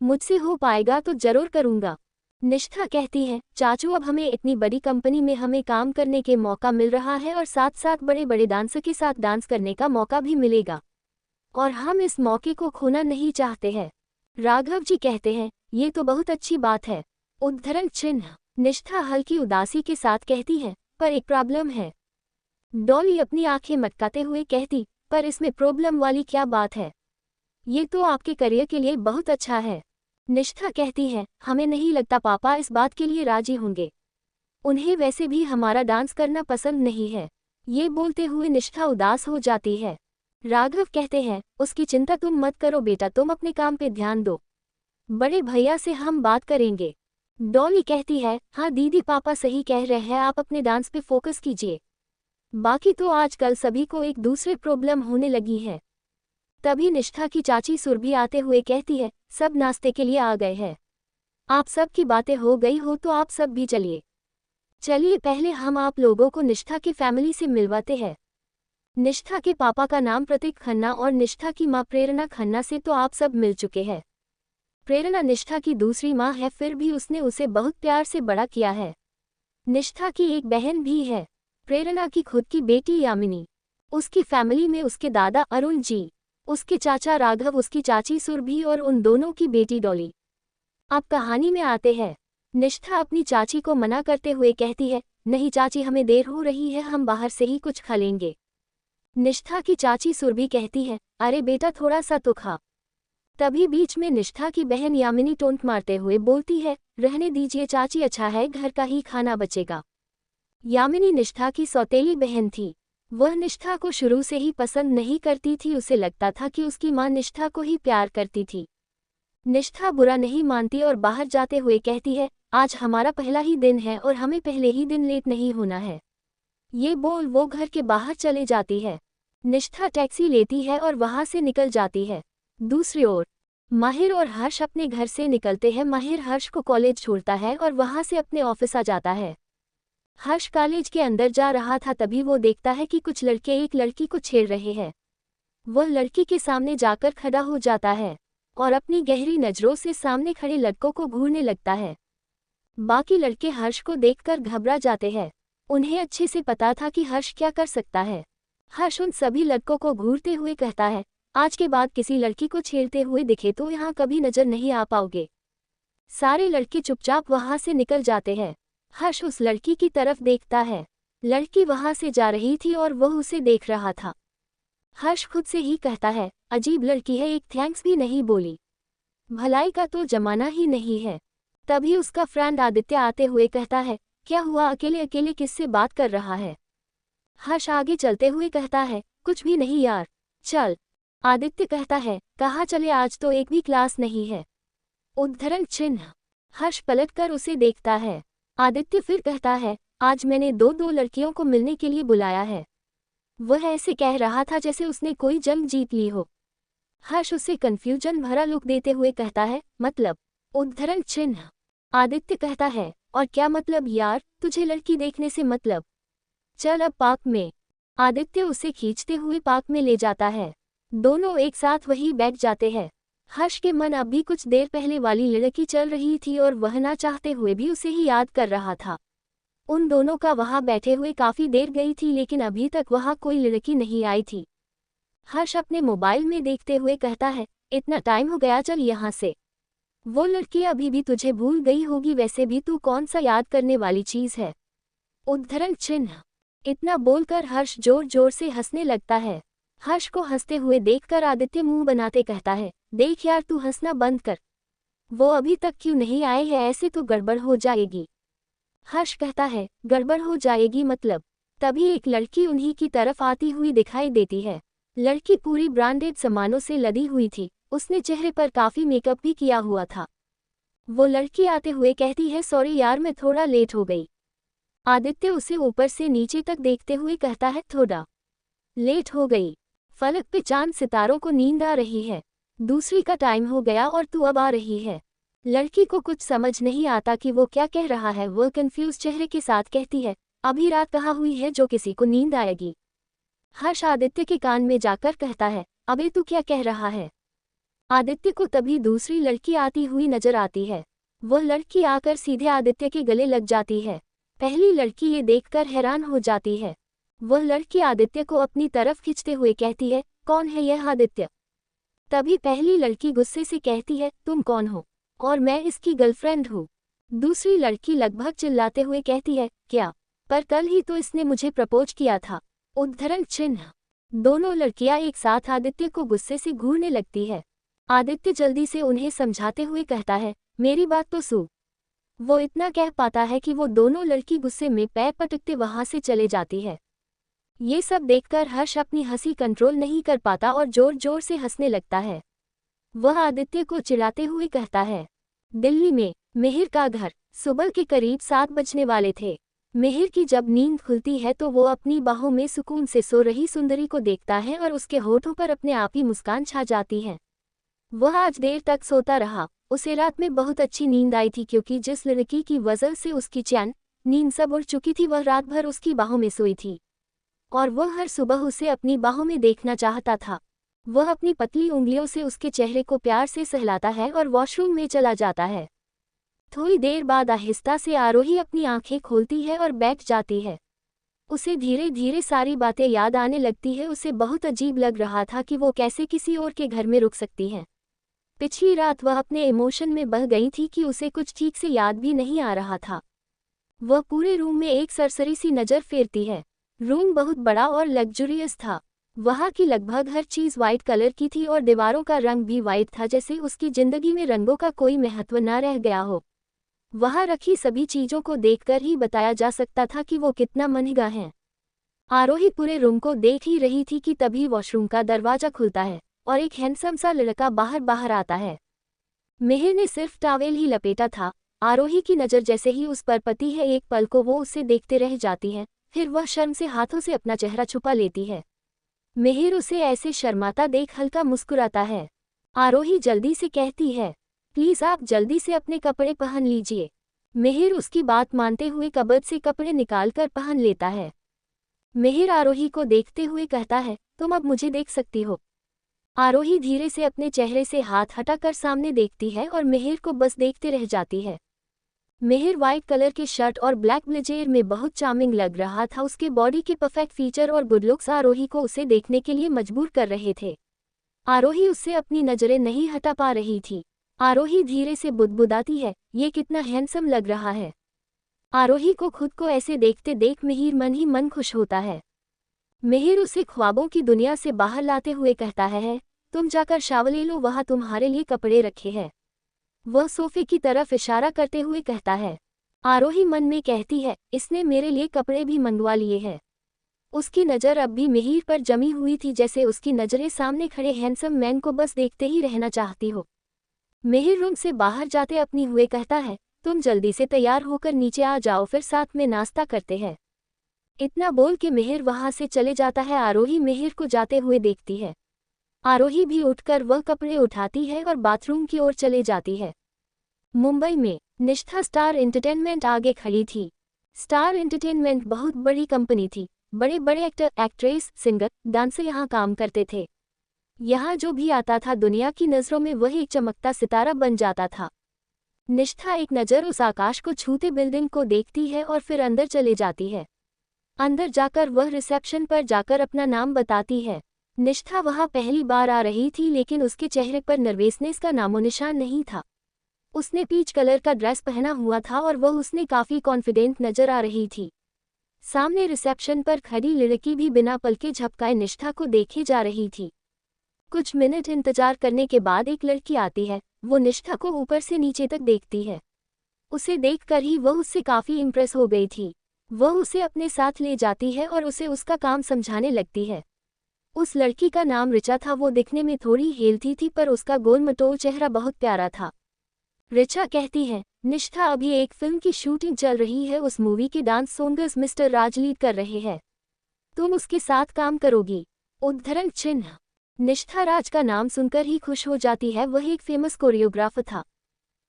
मुझसे हो पाएगा तो जरूर करूँगा। निष्ठा कहती है, चाचू अब हमें इतनी बड़ी कंपनी में हमें काम करने के मौका मिल रहा है और साथ साथ बड़े बड़े डांसर के साथ डांस करने का मौका भी मिलेगा और हम इस मौके को खोना नहीं चाहते हैं। राघव जी कहते हैं, ये तो बहुत अच्छी बात है। उद्धरण चिन्ह। निष्ठा हल्की उदासी के साथ कहती है, पर एक प्रॉब्लम है। डॉली अपनी आंखें मटकाते हुए कहती, पर इसमें प्रॉब्लम वाली क्या बात है? ये तो आपके करियर के लिए बहुत अच्छा है। निष्ठा कहती है, हमें नहीं लगता पापा इस बात के लिए राजी होंगे। उन्हें वैसे भी हमारा डांस करना पसंद नहीं है। ये बोलते हुए निष्ठा उदास हो जाती है। राघव कहते हैं, उसकी चिंता तुम मत करो बेटा, तुम अपने काम पे ध्यान दो। बड़े भैया से हम बात करेंगे। डॉली कहती है, हाँ दीदी पापा सही कह रहे हैं, आप अपने डांस पे फोकस कीजिए। बाकी तो आजकल सभी को एक दूसरे प्रॉब्लम होने लगी है। तभी निष्ठा की चाची सुरभि आते हुए कहती है, सब नाश्ते के लिए आ गए हैं। आप सब की बातें हो गई हो तो आप सब भी चलिए पहले हम आप लोगों को निष्ठा की फैमिली से मिलवाते हैं। निष्ठा के पापा का नाम प्रतीक खन्ना और निष्ठा की मां प्रेरणा खन्ना से तो आप सब मिल चुके हैं। प्रेरणा निष्ठा की दूसरी मां है, फिर भी उसने उसे बहुत प्यार से बड़ा किया है। निष्ठा की एक बहन भी है, प्रेरणा की खुद की बेटी यामिनी। उसकी फैमिली में उसके दादा अरुण जी, उसके चाचा राघव, उसकी चाची सुरभि और उन दोनों की बेटी डॉली। अब कहानी में आते हैं। निष्ठा अपनी चाची को मना करते हुए कहती है, नहीं चाची हमें देर हो रही है, हम बाहर से ही कुछ खा लेंगे। निष्ठा की चाची सुरभि कहती है, अरे बेटा थोड़ा सा तो खा। तभी बीच में निष्ठा की बहन यामिनी टोंट मारते हुए बोलती है, रहने दीजिए चाची, अच्छा है घर का ही खाना बचेगा। यामिनी निष्ठा की सौतेली बहन थी। वह निष्ठा को शुरू से ही पसंद नहीं करती थी, उसे लगता था कि उसकी मां निष्ठा को ही प्यार करती थी। निष्ठा बुरा नहीं मानती और बाहर जाते हुए कहती है, आज हमारा पहला ही दिन है और हमें पहले ही दिन लेट नहीं होना है। ये बोल वो घर के बाहर चले जाती है। निष्ठा टैक्सी लेती है और वहां से निकल जाती है। दूसरी ओर माहिर और हर्ष अपने घर से निकलते हैं। माहिर हर्ष को कॉलेज छोड़ता है और वहां से अपने ऑफिस आ जाता है। हर्ष कॉलेज के अंदर जा रहा था, तभी वो देखता है कि कुछ लड़के एक लड़की को छेड़ रहे हैं। वह लड़की के सामने जाकर खड़ा हो जाता है और अपनी गहरी नज़रों से सामने खड़े लड़कों को घूरने लगता है। बाकी लड़के हर्ष को देखकर घबरा जाते हैं। उन्हें अच्छे से पता था कि हर्ष क्या कर सकता है। हर्ष उन सभी लड़कों को घूरते हुए कहता है, आज के बाद किसी लड़की को छेड़ते हुए दिखे तो यहाँ कभी नजर नहीं आ पाओगे। सारे लड़के चुपचाप वहां से निकल जाते हैं। हर्ष उस लड़की की तरफ देखता है। लड़की वहां से जा रही थी और वह उसे देख रहा था। हर्ष खुद से ही कहता है, अजीब लड़की है, एक थैंक्स भी नहीं बोली। भलाई का तो जमाना ही नहीं है। तभी उसका फ्रेंड आदित्य आते हुए कहता है, क्या हुआ, अकेले अकेले किससे बात कर रहा है? हर्ष आगे चलते हुए कहता है, कुछ भी नहीं यार, चल। आदित्य कहता है, कहाँ चले, आज तो एक भी क्लास नहीं है। उद्धरण चिन्ह। हर्ष पलटकर उसे देखता है। आदित्य फिर कहता है, आज मैंने दो लड़कियों को मिलने के लिए बुलाया है। वह ऐसे कह रहा था जैसे उसने कोई जंग जीत ली हो। हर्ष उसे कंफ्यूजन भरा लुक देते हुए कहता है, मतलब? उद्धरण चिन्ह। आदित्य कहता है, और क्या मतलब यार, तुझे लड़की देखने से मतलब? चल अब पार्क में। आदित्य उसे खींचते हुए पार्क में ले जाता है। दोनों एक साथ वहीं बैठ जाते हैं। हर्ष के मन अभी कुछ देर पहले वाली लड़की चल रही थी और वह ना चाहते हुए भी उसे ही याद कर रहा था। उन दोनों का वहां बैठे हुए काफी देर गई थी, लेकिन अभी तक वहां कोई लड़की नहीं आई थी। हर्ष अपने मोबाइल में देखते हुए कहता है, इतना टाइम हो गया, चल यहाँ से। वो लड़की अभी भी तुझे भूल गई होगी, वैसे भी तू कौन सा याद करने वाली चीज है। उद्धरण चिन्ह। इतना बोलकर हर्ष जोर जोर से हंसने लगता है। हर्ष को हंसते हुए देखकर आदित्य मुंह बनाते कहता है, देख यार तू हंसना बंद कर। वो अभी तक क्यों नहीं आए हैं, ऐसे तो गड़बड़ हो जाएगी। हर्ष कहता है, गड़बड़ हो जाएगी मतलब? तभी एक लड़की उन्हीं की तरफ आती हुई दिखाई देती है। लड़की पूरी ब्रांडेड सामानों से लदी हुई थी। उसने चेहरे पर काफी मेकअप भी किया हुआ था। वो लड़की आते हुए कहती है, सॉरी यार मैं थोड़ा लेट हो गई। आदित्य उसे ऊपर से नीचे तक देखते हुए कहता है, थोड़ा लेट हो गई? फलक पे चांद सितारों को नींद आ रही है। दूसरी का टाइम हो गया और तू अब आ रही है। लड़की को कुछ समझ नहीं आता कि वो क्या कह रहा है। वो कंफ्यूज चेहरे के साथ कहती है, अभी रात कहाँ हुई है जो किसी को नींद आएगी? हर्ष आदित्य के कान में जाकर कहता है, अबे तू क्या कह रहा है? आदित्य को तभी दूसरी लड़की आती हुई नजर आती है। वह लड़की आकर सीधे आदित्य के गले लग जाती है। पहली लड़की ये देखकर हैरान हो जाती है। वह लड़की आदित्य को अपनी तरफ खींचते हुए कहती है, कौन है यह आदित्य? तभी पहली लड़की गुस्से से कहती है, तुम कौन हो? और मैं इसकी गर्लफ्रेंड हूँ। दूसरी लड़की लगभग चिल्लाते हुए कहती है, क्या? पर कल ही तो इसने मुझे प्रपोज किया था। उद्धरण चिन्ह। दोनों लड़कियां एक साथ आदित्य को गुस्से से घूरने लगती है। आदित्य जल्दी से उन्हें समझाते हुए कहता है, मेरी बात तो सुन। वो इतना कह पाता है कि वो दोनों लड़की गुस्से में पैर पटकते वहां से चले जाती है। ये सब देखकर हर्ष अपनी हंसी कंट्रोल नहीं कर पाता और जोर जोर से हंसने लगता है। वह आदित्य को चिढ़ाते हुए कहता है। दिल्ली में मिहिर का घर। सुबह के करीब 7 बजने वाले थे। मिहिर की जब नींद खुलती है तो वो अपनी बाहों में सुकून से सो रही सुंदरी को देखता है और उसके होठों पर अपने आप ही मुस्कान छा जाती है। वह आज देर तक सोता रहा। उसे रात में बहुत अच्छी नींद आई थी क्योंकि जिस लड़की की वजह से उसकी चैन नींद सब उड़ चुकी थी वह रात भर उसकी बाहों में सोई थी और वह हर सुबह उसे अपनी बाहों में देखना चाहता था। वह अपनी पतली उंगलियों से उसके चेहरे को प्यार से सहलाता है और वॉशरूम में चला जाता है। थोड़ी देर बाद आहिस्ता से आरोही अपनी आंखें खोलती है और बैठ जाती है। उसे धीरे धीरे सारी बातें याद आने लगती है। उसे बहुत अजीब लग रहा था कि वो कैसे किसी और के घर में रुक सकती है। पिछली रात वह अपने इमोशन में बह गई थी कि उसे कुछ ठीक से याद भी नहीं आ रहा था। वह पूरे रूम में एक सरसरी सी नज़र फेरती है। रूम बहुत बड़ा और लग्जरियस था। वहाँ की लगभग हर चीज़ वाइट कलर की थी और दीवारों का रंग भी वाइट था, जैसे उसकी जिंदगी में रंगों का कोई महत्व न रह गया हो। वहाँ रखी सभी चीज़ों को देखकर ही बताया जा सकता था कि वो कितना महंगा है। आरोही पूरे रूम को देख ही रही थी कि तभी वॉशरूम का दरवाजा खुलता है और एक हैंडसम सा लड़का बाहर आता है। मिहिर ने सिर्फ टॉवेल ही लपेटा था। आरोही की नज़र जैसे ही उस पर पड़ती है एक पल को वो उसे देखते रह जाती है, फिर वह शर्म से हाथों से अपना चेहरा छुपा लेती है। मिहिर उसे ऐसे शर्माता देख हल्का मुस्कुराता है। आरोही जल्दी से कहती है, प्लीज़ आप जल्दी से अपने कपड़े पहन लीजिए। मिहिर उसकी बात मानते हुए कबर्ड से कपड़े निकालकर पहन लेता है। मिहिर आरोही को देखते हुए कहता है, तुम अब मुझे देख सकती हो। आरोही धीरे से अपने चेहरे से हाथ हटाकर सामने देखती है और मिहिर को बस देखते रह जाती है। मिहिर वाइट कलर के शर्ट और ब्लैक ब्लेजर में बहुत चार्मिंग लग रहा था। उसके बॉडी के परफेक्ट फीचर और गुड लुक्स आरोही को उसे देखने के लिए मजबूर कर रहे थे। आरोही उससे अपनी नज़रें नहीं हटा पा रही थी। आरोही धीरे से बुदबुदाती है, ये कितना हैंडसम लग रहा है। आरोही को खुद को ऐसे देखते देख मिहिर मन ही मन खुश होता है। मिहिर उसे ख्वाबों की दुनिया से बाहर लाते हुए कहता है, तुम जाकर शावर ले लो, वहाँ तुम्हारे लिए कपड़े रखे हैं। वह सोफे की तरफ इशारा करते हुए कहता है। आरोही मन में कहती है, इसने मेरे लिए कपड़े भी मंगवा लिए हैं। उसकी नज़र अब भी मिहिर पर जमी हुई थी, जैसे उसकी नज़रें सामने खड़े हैंडसम मैन को बस देखते ही रहना चाहती हो। मिहिर रूम से बाहर जाते अपनी हुए कहता है, तुम जल्दी से तैयार होकर नीचे आ जाओ, फिर साथ में नाश्ता करते हैं। इतना बोल के मिहिर वहां से चले जाता है। आरोही मिहिर को जाते हुए देखती है। आरोही भी उठकर वह कपड़े उठाती है और बाथरूम की ओर चले जाती है। मुंबई में निष्ठा स्टार एंटरटेनमेंट आगे खड़ी थी। स्टार एंटरटेनमेंट बहुत बड़ी कंपनी थी। बड़े बड़े एक्टर, एक्ट्रेस, सिंगर, डांसर यहाँ काम करते थे। यहाँ जो भी आता था दुनिया की नज़रों में वही एक चमकता सितारा बन जाता था। निष्ठा एक नज़र उस आकाश को छूते बिल्डिंग को देखती है और फिर अंदर चले जाती है। अंदर जाकर वह रिसेप्शन पर जाकर अपना नाम बताती है। निष्ठा वहाँ पहली बार आ रही थी, लेकिन उसके चेहरे पर नर्वसनेस का नामोनिशान नहीं था। उसने पीच कलर का ड्रेस पहना हुआ था और वह उसने काफ़ी कॉन्फिडेंट नजर आ रही थी। सामने रिसेप्शन पर खड़ी लड़की भी बिना पलके झपकाए निष्ठा को देखे जा रही थी। कुछ मिनट इंतजार करने के बाद एक लड़की आती है। वो निष्ठा को ऊपर से नीचे तक देखती है। उसे देखकर ही वह उससे काफ़ी इम्प्रेस हो गई थी। वह उसे अपने साथ ले जाती है और उसे उसका काम समझाने लगती है। उस लड़की का नाम रिचा था। वो दिखने में थोड़ी हेल्थी थी पर उसका गोल मटोल चेहरा बहुत प्यारा था। रिचा कहती है, निष्ठा अभी एक फिल्म की शूटिंग चल रही है। उस मूवी के डांस सॉन्ग्स मिस्टर राज लीड कर रहे हैं। तुम उसके साथ काम करोगी। उद्धरण चिन्ह। निष्ठा राज का नाम सुनकर ही खुश हो जाती है। वह एक फेमस कोरियोग्राफर था।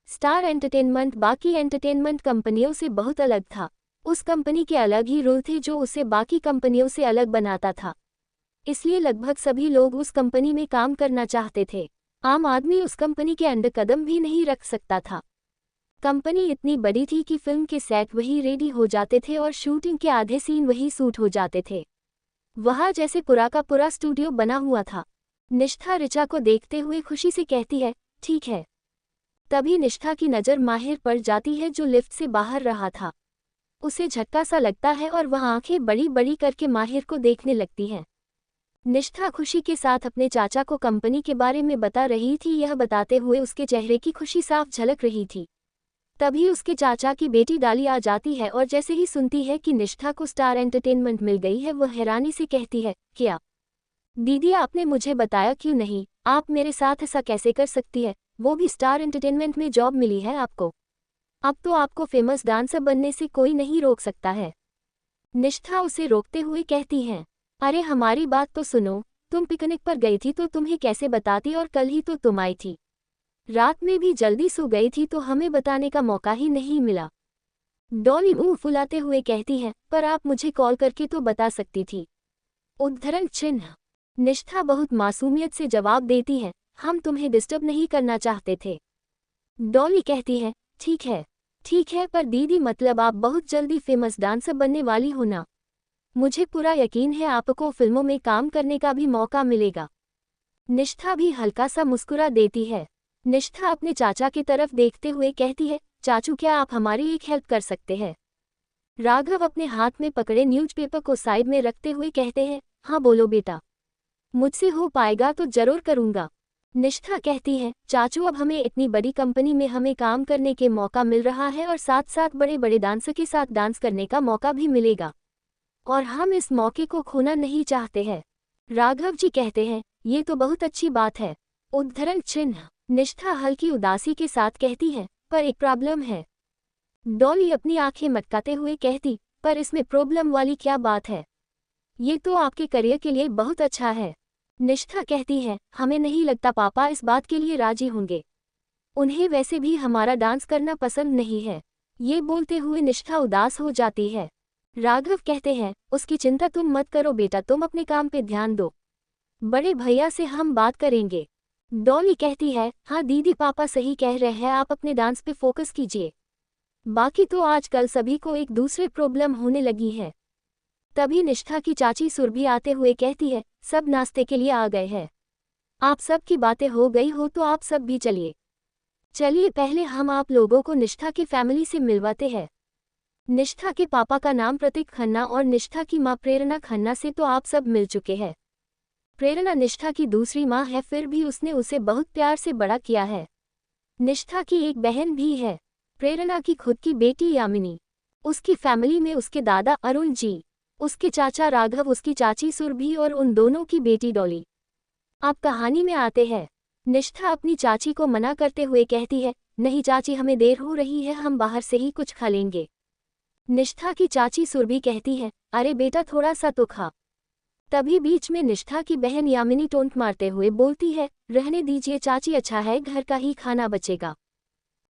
स्टार एंटरटेनमेंट बाकी एंटरटेनमेंट कंपनियों से बहुत अलग था। उस कंपनी के अलग ही रूल थे जो उसे बाकी कंपनियों से अलग बनाता था। इसलिए लगभग सभी लोग उस कंपनी में काम करना चाहते थे। आम आदमी उस कंपनी के अंदर कदम भी नहीं रख सकता था। कंपनी इतनी बड़ी थी कि फिल्म के सेट वही रेडी हो जाते थे और शूटिंग के आधे सीन वही शूट हो जाते थे। वहाँ जैसे पूरा का पूरा स्टूडियो बना हुआ था। निष्ठा रिचा को देखते हुए खुशी से कहती है, ठीक है। तभी निष्ठा की नज़र माहिर पर जाती है जो लिफ्ट से बाहर रहा था। उसे झटका सा लगता है और वह आंखें बड़ी बड़ी करके माहिर को देखने लगती है। निष्ठा खुशी के साथ अपने चाचा को कंपनी के बारे में बता रही थी। यह बताते हुए उसके चेहरे की खुशी साफ झलक रही थी। तभी उसके चाचा की बेटी डाली आ जाती है और जैसे ही सुनती है कि निष्ठा को स्टार एंटरटेनमेंट मिल गई है, वह हैरानी से कहती है, क्या दीदी आपने मुझे बताया क्यों नहीं? आप मेरे साथ ऐसा कैसे कर सकती है? वो भी स्टार एंटरटेनमेंट में जॉब मिली है आपको। अब तो आपको फेमस डांसर बनने से कोई नहीं रोक सकता है। निष्ठा उसे रोकते हुए कहती है, अरे हमारी बात तो सुनो। तुम पिकनिक पर गई थी तो तुम्हें कैसे बताती, और कल ही तो तुम आई थी। रात में भी जल्दी सो गई थी तो हमें बताने का मौका ही नहीं मिला। डॉली मुंह फुलाते हुए कहती है, पर आप मुझे कॉल करके तो बता सकती थी। उद्धरण चिन्ह। निष्ठा बहुत मासूमियत से जवाब देती है, हम तुम्हें डिस्टर्ब नहीं करना चाहते थे। डॉली कहती है, ठीक है, पर दीदी मतलब आप बहुत जल्दी फेमस डांसर बनने वाली हो ना। मुझे पूरा यकीन है आपको फिल्मों में काम करने का भी मौका मिलेगा। निष्ठा भी हल्का सा मुस्कुरा देती है। निष्ठा अपने चाचा की तरफ देखते हुए कहती है, चाचू क्या आप हमारी एक हेल्प कर सकते हैं? राघव अपने हाथ में पकड़े न्यूज़पेपर को साइड में रखते हुए कहते हैं, हाँ बोलो बेटा। मुझसे हो पाएगा तो जरूर करूँगा। निष्ठा कहती है, चाचू अब हमें इतनी बड़ी कंपनी में हमें काम करने के मौका मिल रहा है और साथ साथ बड़े बड़े डांसर के साथ डांस करने का मौका भी मिलेगा, और हम इस मौके को खोना नहीं चाहते हैं। राघव जी कहते हैं, ये तो बहुत अच्छी बात है। उद्धरण चिन्ह। निष्ठा हल्की उदासी के साथ कहती है, पर एक प्रॉब्लम है। डॉली अपनी आंखें मटकाते हुए कहती, पर इसमें प्रॉब्लम वाली क्या बात है? ये तो आपके करियर के लिए बहुत अच्छा है। निष्ठा कहती है, हमें नहीं लगता पापा इस बात के लिए राजी होंगे। उन्हें वैसे भी हमारा डांस करना पसंद नहीं है। ये बोलते हुए निष्ठा उदास हो जाती है। राघव कहते हैं, उसकी चिंता तुम मत करो बेटा, तुम अपने काम पे ध्यान दो। बड़े भैया से हम बात करेंगे। डॉली कहती है, हाँ दीदी पापा सही कह रहे हैं, आप अपने डांस पे फोकस कीजिए। बाकी तो आजकल सभी को एक दूसरे प्रॉब्लम होने लगी है। तभी निष्ठा की चाची सुरभि आते हुए कहती है, सब नाश्ते के लिए आ गए हैं। आप सब की बातें हो गई हो तो आप सब भी चलिए पहले हम आप लोगों को निष्ठा की फैमिली से मिलवाते हैं। निष्ठा के पापा का नाम प्रतीक खन्ना और निष्ठा की मां प्रेरणा खन्ना से तो आप सब मिल चुके हैं। प्रेरणा निष्ठा की दूसरी मां है, फिर भी उसने उसे बहुत प्यार से बड़ा किया है। निष्ठा की एक बहन भी है, प्रेरणा की खुद की बेटी यामिनी। उसकी फैमिली में उसके दादा अरुण जी, उसके चाचा राघव, उसकी चाची सुरभि और उन दोनों की बेटी डॉली। अब कहानी में आते हैं। निष्ठा अपनी चाची को मना करते हुए कहती है, नहीं चाची हमें देर हो रही है, हम बाहर से ही कुछ खा लेंगे। निष्ठा की चाची सुरभि कहती है, अरे बेटा थोड़ा सा तो खा। तभी बीच में निष्ठा की बहन यामिनी टोंट मारते हुए बोलती है, रहने दीजिए चाची, अच्छा है घर का ही खाना बचेगा।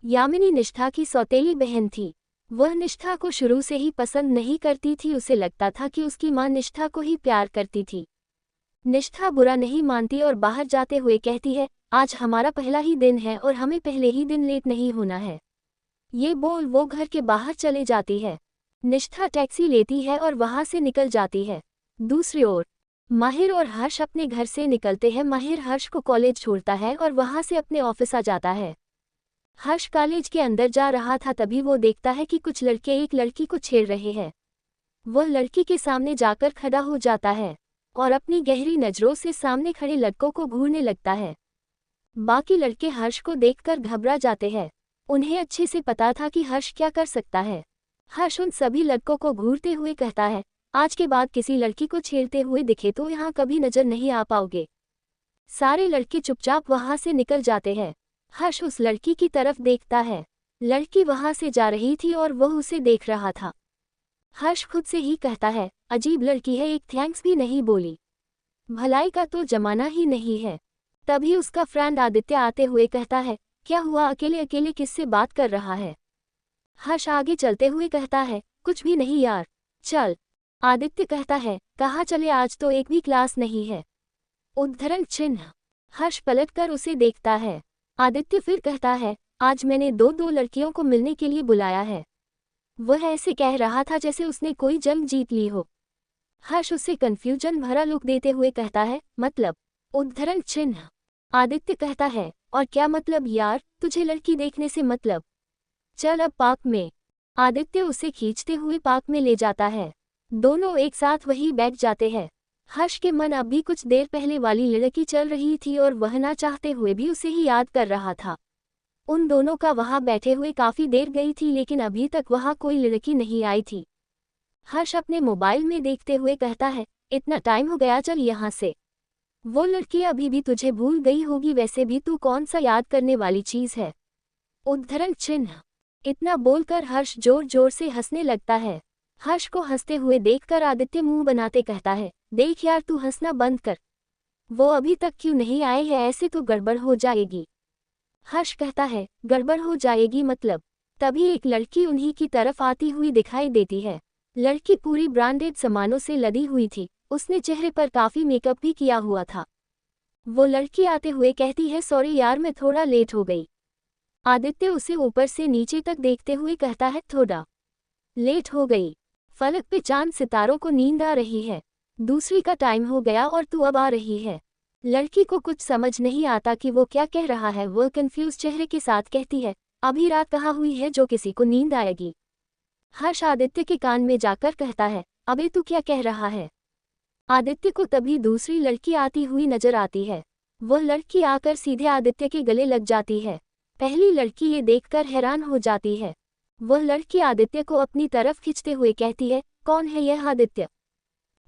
यामिनी निष्ठा की सौतेली बहन थी। वह निष्ठा को शुरू से ही पसंद नहीं करती थी। उसे लगता था कि उसकी मां निष्ठा को ही प्यार करती थी। निष्ठा बुरा नहीं मानती और बाहर जाते हुए कहती है, आज हमारा पहला ही दिन है और हमें पहले ही दिन लेट नहीं होना है। ये बोल वो घर के बाहर चले जाती है। निष्ठा टैक्सी लेती है और वहां से निकल जाती है। दूसरी ओर माहिर और हर्ष अपने घर से निकलते हैं। माहिर हर्ष को कॉलेज छोड़ता है और वहां से अपने ऑफिस आ जाता है। हर्ष कॉलेज के अंदर जा रहा था, तभी वो देखता है कि कुछ लड़के एक लड़की को छेड़ रहे हैं। वह लड़की के सामने जाकर खड़ा हो जाता है और अपनी गहरी नज़रों से सामने खड़े लड़कों को घूरने लगता है। बाकी लड़के हर्ष को देखकर घबरा जाते हैं। उन्हें अच्छे से पता था कि हर्ष क्या कर सकता है। हर्ष उन सभी लड़कों को घूरते हुए कहता है, आज के बाद किसी लड़की को छेड़ते हुए दिखे तो यहाँ कभी नजर नहीं आ पाओगे। सारे लड़के चुपचाप वहां से निकल जाते हैं। हर्ष उस लड़की की तरफ देखता है। लड़की वहां से जा रही थी और वह उसे देख रहा था। हर्ष खुद से ही कहता है, अजीब लड़की है, एक थैंक्स भी नहीं बोली। भलाई का तो जमाना ही नहीं है। तभी उसका फ्रेंड आदित्य आते हुए कहता है, क्या हुआ, अकेले अकेले किससे बात कर रहा है? हर्ष आगे चलते हुए कहता है, कुछ भी नहीं यार, चल। आदित्य कहता है, कहाँ चले, आज तो एक भी क्लास नहीं है। उद्धरण चिन्ह। हर्ष पलटकर उसे देखता है। आदित्य फिर कहता है, आज मैंने दो लड़कियों को मिलने के लिए बुलाया है। वह ऐसे कह रहा था जैसे उसने कोई जंग जीत ली हो। हर्ष उसे कंफ्यूजन भरा लुक देते हुए कहता है, मतलब? उद्धरण चिन्ह। आदित्य कहता है, और क्या मतलब यार, तुझे लड़की देखने से मतलब? चल अब पार्क में। आदित्य उसे खींचते हुए पार्क में ले जाता है। दोनों एक साथ वहीं बैठ जाते हैं। हर्ष के मन अभी कुछ देर पहले वाली लड़की चल रही थी और वह ना चाहते हुए भी उसे ही याद कर रहा था। उन दोनों का वहां बैठे हुए काफी देर गई थी लेकिन अभी तक वहां कोई लड़की नहीं आई थी। हर्ष अपने मोबाइल में देखते हुए कहता है, इतना टाइम हो गया, चल यहाँ से। वो लड़की अभी भी तुझे भूल गई होगी, वैसे भी तू कौन सा याद करने वाली चीज है। उद्धरण चिन्ह। इतना बोलकर हर्ष जोर जोर से हंसने लगता है। हर्ष को हंसते हुए देखकर आदित्य मुंह बनाते कहता है, देख यार, तू हंसना बंद कर। वो अभी तक क्यों नहीं आए हैं, ऐसे तो गड़बड़ हो जाएगी। हर्ष कहता है, गड़बड़ हो जाएगी मतलब? तभी एक लड़की उन्हीं की तरफ आती हुई दिखाई देती है। लड़की पूरी ब्रांडेड सामानों से लदी हुई थी। उसने चेहरे पर काफी मेकअप भी किया हुआ था। वो लड़की आते हुए कहती है, सॉरी यार, मैं थोड़ा लेट हो गई। आदित्य उसे ऊपर से नीचे तक देखते हुए कहता है, थोड़ा लेट हो गई? फलक पे चांद सितारों को नींद आ रही है। दूसरी का टाइम हो गया और तू अब आ रही है। लड़की को कुछ समझ नहीं आता कि वो क्या कह रहा है। वो कंफ्यूज चेहरे के साथ कहती है, अभी रात कहाँ हुई है जो किसी को नींद आएगी? हर्ष आदित्य के कान में जाकर कहता है, अबे तू क्या कह रहा है? आदित्य को तभी दूसरी लड़की आती हुई नजर आती है। वह लड़की आकर सीधे आदित्य के गले लग जाती है। पहली लड़की ये देखकर हैरान हो जाती है। वह लड़की आदित्य को अपनी तरफ खींचते हुए कहती है, कौन है यह आदित्य?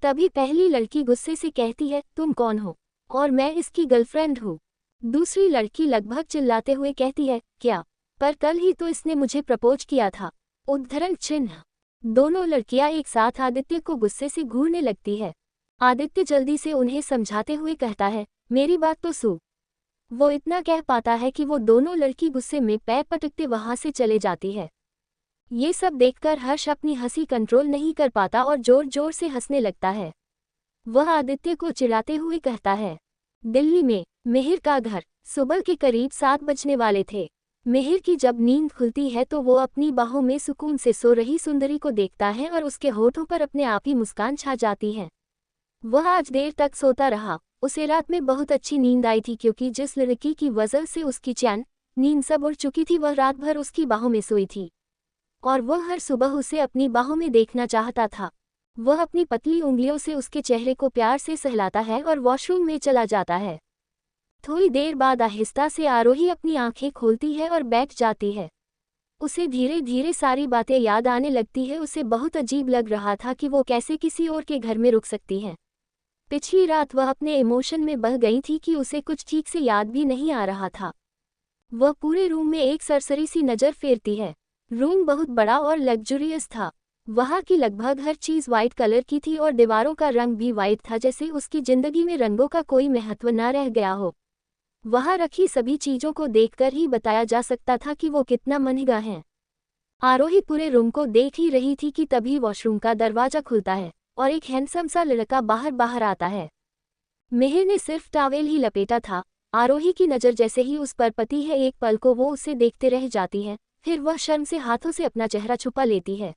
तभी पहली लड़की गुस्से से कहती है, तुम कौन हो? और मैं इसकी गर्लफ्रेंड हूँ। दूसरी लड़की लगभग चिल्लाते हुए कहती है, क्या? पर कल ही तो इसने मुझे प्रपोज किया था। उद्धरण चिन्ह। दोनों लड़कियां एक साथ आदित्य को गुस्से से घूरने लगती है। आदित्य जल्दी से उन्हें समझाते हुए कहता है, मेरी बात तो सुन। वो इतना कह पाता है कि वो दोनों लड़की गुस्से में पैर पटकते वहां से चले जाती है। ये सब देखकर हर्ष अपनी हंसी कंट्रोल नहीं कर पाता और जोर जोर से हंसने लगता है। वह आदित्य को चिढ़ाते हुए कहता है। दिल्ली में मिहिर का घर। सुबह के करीब 7 बजने वाले थे। मिहिर की जब नींद खुलती है तो वो अपनी बाहों में सुकून से सो रही सुंदरी को देखता है और उसके होठों पर अपने आप ही मुस्कान छा जाती है। वह आज देर तक सोता रहा। उसे रात में बहुत अच्छी नींद आई थी क्योंकि जिस लड़की की वजह से उसकी चैन नींद सब उड़ चुकी थी वह रात भर उसकी बाहों में सोई थी और वह हर सुबह उसे अपनी बाहों में देखना चाहता था। वह अपनी पतली उंगलियों से उसके चेहरे को प्यार से सहलाता है और वॉशरूम में चला जाता है। थोड़ी देर बाद आहिस्ता से आरोही अपनी आंखें खोलती है और बैठ जाती है। उसे धीरे धीरे सारी बातें याद आने लगती है। उसे बहुत अजीब लग रहा था कि वो कैसे किसी और के घर में रुक सकती है। पिछली रात वह अपने इमोशन में बह गई थी कि उसे कुछ ठीक से याद भी नहीं आ रहा था। वह पूरे रूम में एक सरसरी सी नज़र फेरती है। रूम बहुत बड़ा और लग्जरियस था। वहाँ की लगभग हर चीज़ वाइट कलर की थी और दीवारों का रंग भी वाइट था, जैसे उसकी जिंदगी में रंगों का कोई महत्व न रह गया हो। वहाँ रखी सभी चीज़ों को देखकर ही बताया जा सकता था कि वो कितना महंगा है। आरोही पूरे रूम को देख ही रही थी कि तभी वॉशरूम का दरवाज़ा खुलता है और एक हैंडसम सा लड़का बाहर आता है। मिहिर ने सिर्फ टॉवेल ही लपेटा था। आरोही की नज़र जैसे ही उस पर पती है, एक पल को वो उसे देखते रह जाती है, फिर वह शर्म से हाथों से अपना चेहरा छुपा लेती है।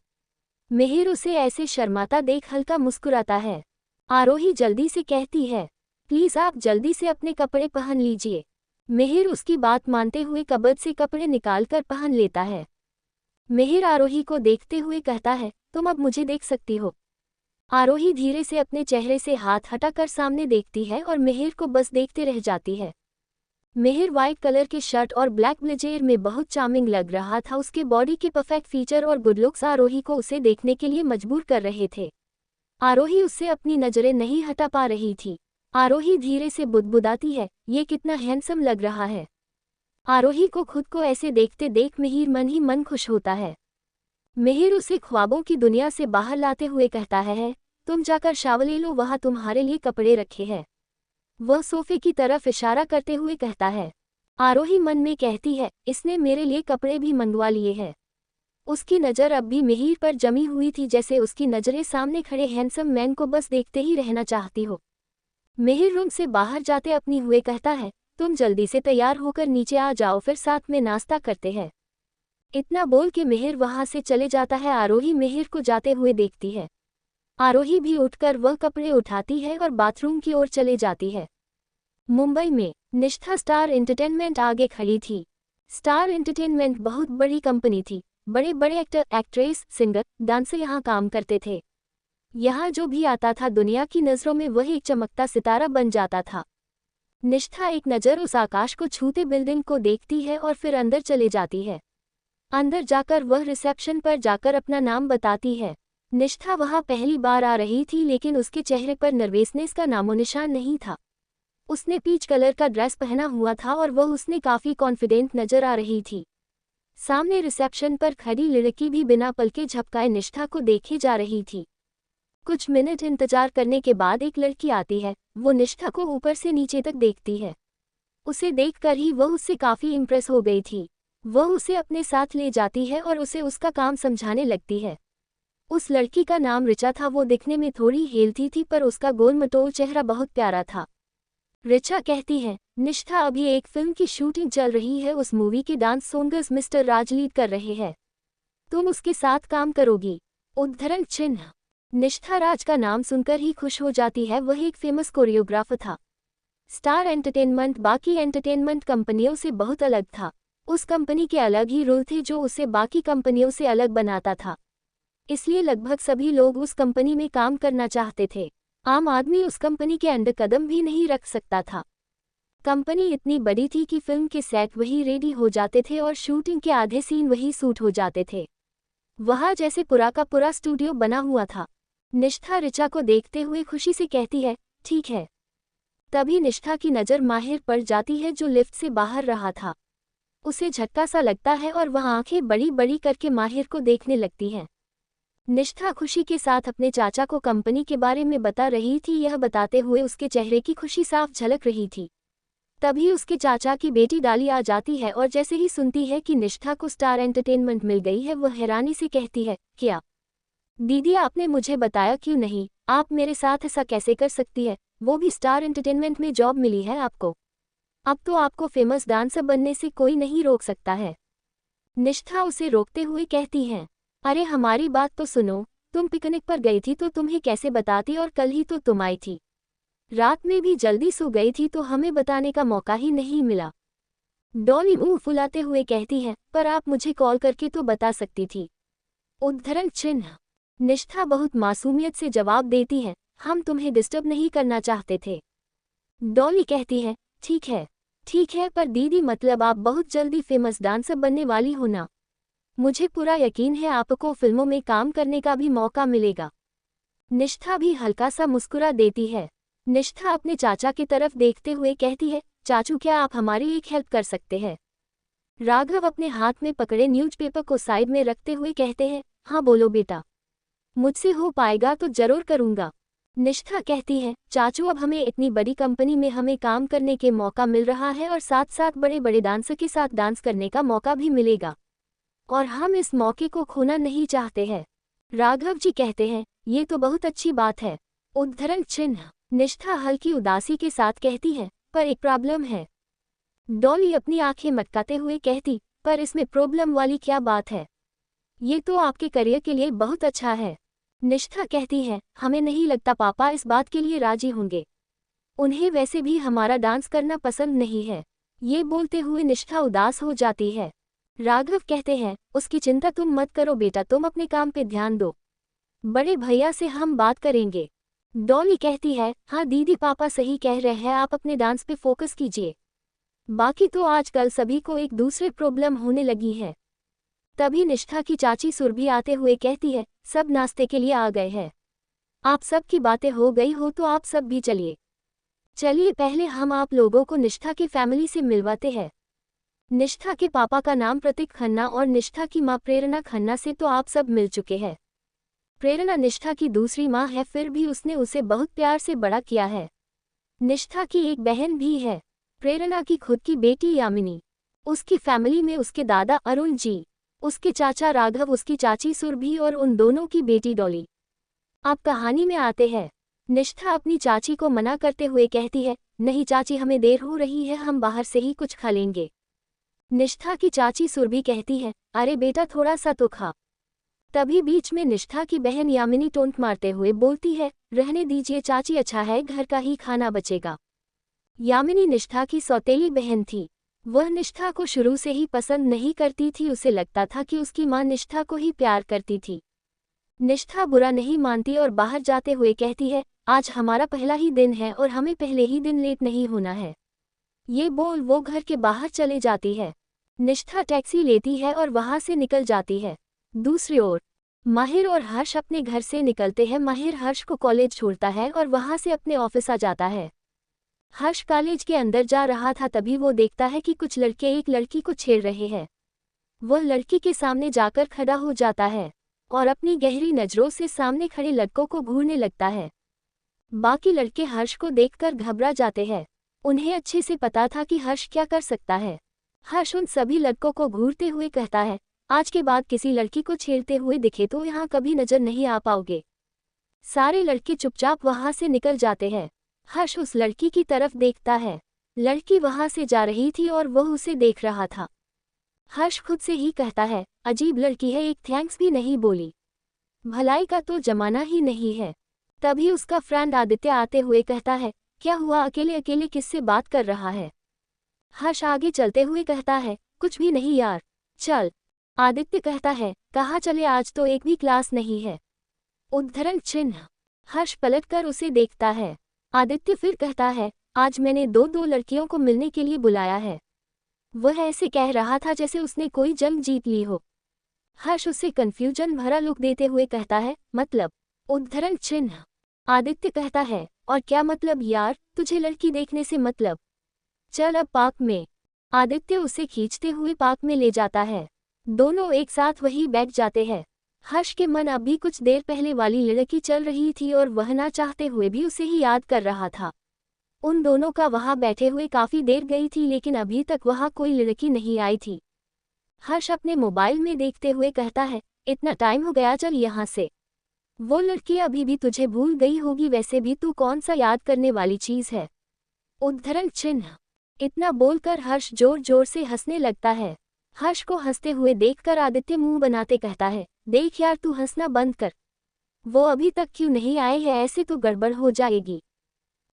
मिहिर उसे ऐसे शर्माता देख हल्का मुस्कुराता है। आरोही जल्दी से कहती है, प्लीज़ आप जल्दी से अपने कपड़े पहन लीजिए। मिहिर उसकी बात मानते हुए कबर्ड से कपड़े निकालकर पहन लेता है। मिहिर आरोही को देखते हुए कहता है, तुम अब मुझे देख सकती हो। आरोही धीरे से अपने चेहरे से हाथ हटाकर सामने देखती है और मिहिर को बस देखते रह जाती है। मिहिर वाइट कलर के शर्ट और ब्लैक ब्लेजर में बहुत चार्मिंग लग रहा था। उसके बॉडी के परफेक्ट फीचर और गुड लुक्स आरोही को उसे देखने के लिए मजबूर कर रहे थे। आरोही उससे अपनी नजरें नहीं हटा पा रही थी। आरोही धीरे से बुदबुदाती है, ये कितना हैंडसम लग रहा है। आरोही को खुद को ऐसे देखते देख मिहिर मन ही मन खुश होता है। मिहिर उसे ख्वाबों की दुनिया से बाहर लाते हुए कहता है, तुम जाकर शावर ले लो, वहाँ तुम्हारे लिए कपड़े रखे हैं। वह सोफे की तरफ इशारा करते हुए कहता है। आरोही मन में कहती है, इसने मेरे लिए कपड़े भी मंगवा लिए हैं। उसकी नज़र अब भी मिहिर पर जमी हुई थी, जैसे उसकी नज़रें सामने खड़े हैंडसम मैन को बस देखते ही रहना चाहती हो। मिहिर रूम से बाहर जाते अपनी हुए कहता है, तुम जल्दी से तैयार होकर नीचे आ जाओ, फिर साथ में नाश्ता करते हैं। इतना बोल के मिहिर वहां से चले जाता है। आरोही मिहिर को जाते हुए देखती है। आरोही भी उठकर वह कपड़े उठाती है और बाथरूम की ओर चले जाती है। मुंबई में निष्ठा स्टार एंटरटेनमेंट आगे खड़ी थी। स्टार एंटरटेनमेंट बहुत बड़ी कंपनी थी। बड़े बड़े एक्टर, एक्ट्रेस, सिंगर, डांसर यहाँ काम करते थे। यहाँ जो भी आता था दुनिया की नज़रों में वह एक चमकता सितारा बन जाता था। निष्ठा एक नज़र उस आकाश को छूते बिल्डिंग को देखती है और फिर अंदर चले जाती है। अंदर जाकर वह रिसेप्शन पर जाकर अपना नाम बताती है। निष्ठा वहाँ पहली बार आ रही थी, लेकिन उसके चेहरे पर नर्वसनेस का नामोनिशान नहीं था। उसने पीच कलर का ड्रेस पहना हुआ था और वह उसने काफ़ी कॉन्फिडेंट नजर आ रही थी। सामने रिसेप्शन पर खड़ी लड़की भी बिना पलके झपकाए निष्ठा को देखे जा रही थी। कुछ मिनट इंतजार करने के बाद एक लड़की आती है। वो निष्ठा को ऊपर से नीचे तक देखती है। उसे देखकर ही वह उससे काफ़ी इम्प्रेस हो गई थी। वह उसे अपने साथ ले जाती है और उसे उसका काम समझाने लगती है। उस लड़की का नाम रिचा था। वो दिखने में थोड़ी हेल्थी थी, पर उसका गोल मटोल चेहरा बहुत प्यारा था। रिचा कहती है, निष्ठा अभी एक फिल्म की शूटिंग चल रही है, उस मूवी के डांस सॉन्ग्स मिस्टर राज लीड कर रहे हैं। तुम उसके साथ काम करोगी। उद्धरण चिन्ह। निष्ठा राज का नाम सुनकर ही खुश हो जाती है। वह एक फेमस कोरियोग्राफर था। स्टार एंटरटेनमेंट बाकी एंटरटेनमेंट कंपनियों से बहुत अलग था। उस कंपनी के अलग ही रूल थे जो उसे बाकी कंपनियों से अलग बनाता था। इसलिए लगभग सभी लोग उस कंपनी में काम करना चाहते थे। आम आदमी उस कंपनी के अंदर कदम भी नहीं रख सकता था। कंपनी इतनी बड़ी थी कि फिल्म के सेट वही रेडी हो जाते थे और शूटिंग के आधे सीन वही शूट हो जाते थे। वहाँ जैसे पूरा का पूरा स्टूडियो बना हुआ था। निष्ठा रिचा को देखते हुए खुशी से कहती है, ठीक है। तभी निष्ठा की नज़र माहिर पर जाती है, जो लिफ्ट से बाहर रहा था। उसे झटका सा लगता है और वह आंखें बड़ी बड़ी करके माहिर को देखने लगती है। निष्ठा खुशी के साथ अपने चाचा को कंपनी के बारे में बता रही थी। यह बताते हुए उसके चेहरे की खुशी साफ झलक रही थी। तभी उसके चाचा की बेटी डाली आ जाती है और जैसे ही सुनती है कि निष्ठा को स्टार एंटरटेनमेंट मिल गई है, वह हैरानी से कहती है, क्या दीदी आपने मुझे बताया क्यों नहीं? आप मेरे साथ ऐसा कैसे कर सकती है? वो भी स्टार एंटरटेनमेंट में जॉब मिली है आपको। अब तो आपको फेमस डांसर बनने से कोई नहीं रोक सकता है। निष्ठा उसे रोकते हुए कहती है, अरे हमारी बात तो सुनो। तुम पिकनिक पर गई थी तो तुम्हें कैसे बताती, और कल ही तो तुम आई थी। रात में भी जल्दी सो गई थी तो हमें बताने का मौका ही नहीं मिला। डॉली मुंह फुलाते हुए कहती है, पर आप मुझे कॉल करके तो बता सकती थी। उद्धरण चिन्ह। निष्ठा बहुत मासूमियत से जवाब देती है, हम तुम्हें डिस्टर्ब नहीं करना चाहते थे। डॉली कहती है, ठीक है, पर दीदी मतलब आप बहुत जल्दी फेमस डांसर बनने वाली हो ना? मुझे पूरा यकीन है आपको फिल्मों में काम करने का भी मौका मिलेगा। निष्ठा भी हल्का सा मुस्कुरा देती है। निष्ठा अपने चाचा की तरफ देखते हुए कहती है, चाचू क्या आप हमारी एक हेल्प कर सकते हैं? राघव अपने हाथ में पकड़े न्यूज़पेपर को साइड में रखते हुए कहते हैं, हाँ बोलो बेटा। मुझसे हो पाएगा तो जरूर करूँगा। निष्ठा कहती है, चाचू अब हमें इतनी बड़ी कंपनी में हमें काम करने के मौका मिल रहा है और साथ साथ बड़े बड़े डांसर के साथ डांस करने का मौका भी मिलेगा, और हम इस मौके को खोना नहीं चाहते हैं। राघव जी कहते हैं, ये तो बहुत अच्छी बात है। उद्धरण चिन्ह। निष्ठा हल्की उदासी के साथ कहती है, पर एक प्रॉब्लम है। डॉली अपनी आंखें मटकाते हुए कहती, पर इसमें प्रॉब्लम वाली क्या बात है? ये तो आपके करियर के लिए बहुत अच्छा है। निष्ठा कहती है, हमें नहीं लगता पापा इस बात के लिए राजी होंगे। उन्हें वैसे भी हमारा डांस करना पसंद नहीं है। ये बोलते हुए निष्ठा उदास हो जाती है। राघव कहते हैं, उसकी चिंता तुम मत करो बेटा, तुम अपने काम पे ध्यान दो। बड़े भैया से हम बात करेंगे। डॉली कहती है, हाँ दीदी पापा सही कह रहे हैं, आप अपने डांस पे फोकस कीजिए। बाकी तो आजकल सभी को एक दूसरे प्रॉब्लम होने लगी है। तभी निष्ठा की चाची सुरभि आते हुए कहती है, सब नाश्ते के लिए आ गए हैं। आप सब की बातें हो गई हो तो आप सब भी चलिए। चलिए पहले हम आप लोगों को निष्ठा की फैमिली से मिलवाते हैं। निष्ठा के पापा का नाम प्रतीक खन्ना और निष्ठा की मां प्रेरणा खन्ना से तो आप सब मिल चुके हैं। प्रेरणा निष्ठा की दूसरी मां है, फिर भी उसने उसे बहुत प्यार से बड़ा किया है। निष्ठा की एक बहन भी है, प्रेरणा की खुद की बेटी यामिनी। उसकी फैमिली में उसके दादा अरुण जी, उसके चाचा राघव, उसकी चाची सुरभि और उन दोनों की बेटी डॉली। अब कहानी में आते हैं। निष्ठा अपनी चाची को मना करते हुए कहती है, नहीं चाची हमें देर हो रही है, हम बाहर से ही कुछ खा लेंगे। निष्ठा की चाची सुरभि कहती है, अरे बेटा थोड़ा सा तो खा। तभी बीच में निष्ठा की बहन यामिनी टोंट मारते हुए बोलती है, रहने दीजिए चाची, अच्छा है घर का ही खाना बचेगा। यामिनी निष्ठा की सौतेली बहन थी। वह निष्ठा को शुरू से ही पसंद नहीं करती थी, उसे लगता था कि उसकी मां निष्ठा को ही प्यार करती थी। निष्ठा बुरा नहीं मानती और बाहर जाते हुए कहती है, आज हमारा पहला ही दिन है और हमें पहले ही दिन लेट नहीं होना है। ये बोल वो घर के बाहर चले जाती है। निष्ठा टैक्सी लेती है और वहां से निकल जाती है। दूसरी ओर माहिर और हर्ष अपने घर से निकलते हैं। माहिर हर्ष को कॉलेज छोड़ता है और वहां से अपने ऑफिस आ जाता है। हर्ष कॉलेज के अंदर जा रहा था, तभी वो देखता है कि कुछ लड़के एक लड़की को छेड़ रहे हैं। वह लड़की के सामने जाकर खड़ा हो जाता है और अपनी गहरी नज़रों से सामने खड़े लड़कों को घूरने लगता है। बाकी लड़के हर्ष को देखकर घबरा जाते हैं। उन्हें अच्छे से पता था कि हर्ष क्या कर सकता है। हर्ष उन सभी लड़कों को घूरते हुए कहता है, आज के बाद किसी लड़की को छेड़ते हुए दिखे तो यहाँ कभी नजर नहीं आ पाओगे। सारे लड़के चुपचाप वहां से निकल जाते हैं। हर्ष उस लड़की की तरफ देखता है। लड़की वहां से जा रही थी और वह उसे देख रहा था। हर्ष खुद से ही कहता है, अजीब लड़की है, एक थैंक्स भी नहीं बोली। भलाई का तो जमाना ही नहीं है। तभी उसका फ्रेंड आदित्य आते हुए कहता है, क्या हुआ, अकेले अकेले किससे बात कर रहा है। हर्ष आगे चलते हुए कहता है, कुछ भी नहीं यार, चल। आदित्य कहता है, कहाँ चले, आज तो एक भी क्लास नहीं है। उद्धरण चिन्ह। हर्ष पलटकर उसे देखता है। आदित्य फिर कहता है, आज मैंने दो लड़कियों को मिलने के लिए बुलाया है। वह ऐसे कह रहा था जैसे उसने कोई जंग जीत ली हो। हर्ष उसे कंफ्यूजन भरा लुक देते हुए कहता है, मतलब। उद्धरण चिन्ह। आदित्य कहता है, और क्या मतलब यार, तुझे लड़की देखने से मतलब। चल अब पार्क में। आदित्य उसे खींचते हुए पार्क में ले जाता है। दोनों एक साथ वहीं बैठ जाते हैं। हर्ष के मन अभी कुछ देर पहले वाली लड़की चल रही थी और वह ना चाहते हुए भी उसे ही याद कर रहा था। उन दोनों का वहां बैठे हुए काफी देर गई थी, लेकिन अभी तक वहां कोई लड़की नहीं आई थी। हर्ष अपने मोबाइल में देखते हुए कहता है, इतना टाइम हो गया, चल यहाँ से। वो लड़की अभी भी तुझे भूल गई होगी, वैसे भी तू कौन सा याद करने वाली चीज है। उद्धरण चिन्ह। इतना बोलकर हर्ष जोर जोर से हंसने लगता है। हर्ष को हंसते हुए देखकर आदित्य मुंह बनाते कहता है, देख यार तू हंसना बंद कर। वो अभी तक क्यों नहीं आए हैं, ऐसे तो गड़बड़ हो जाएगी।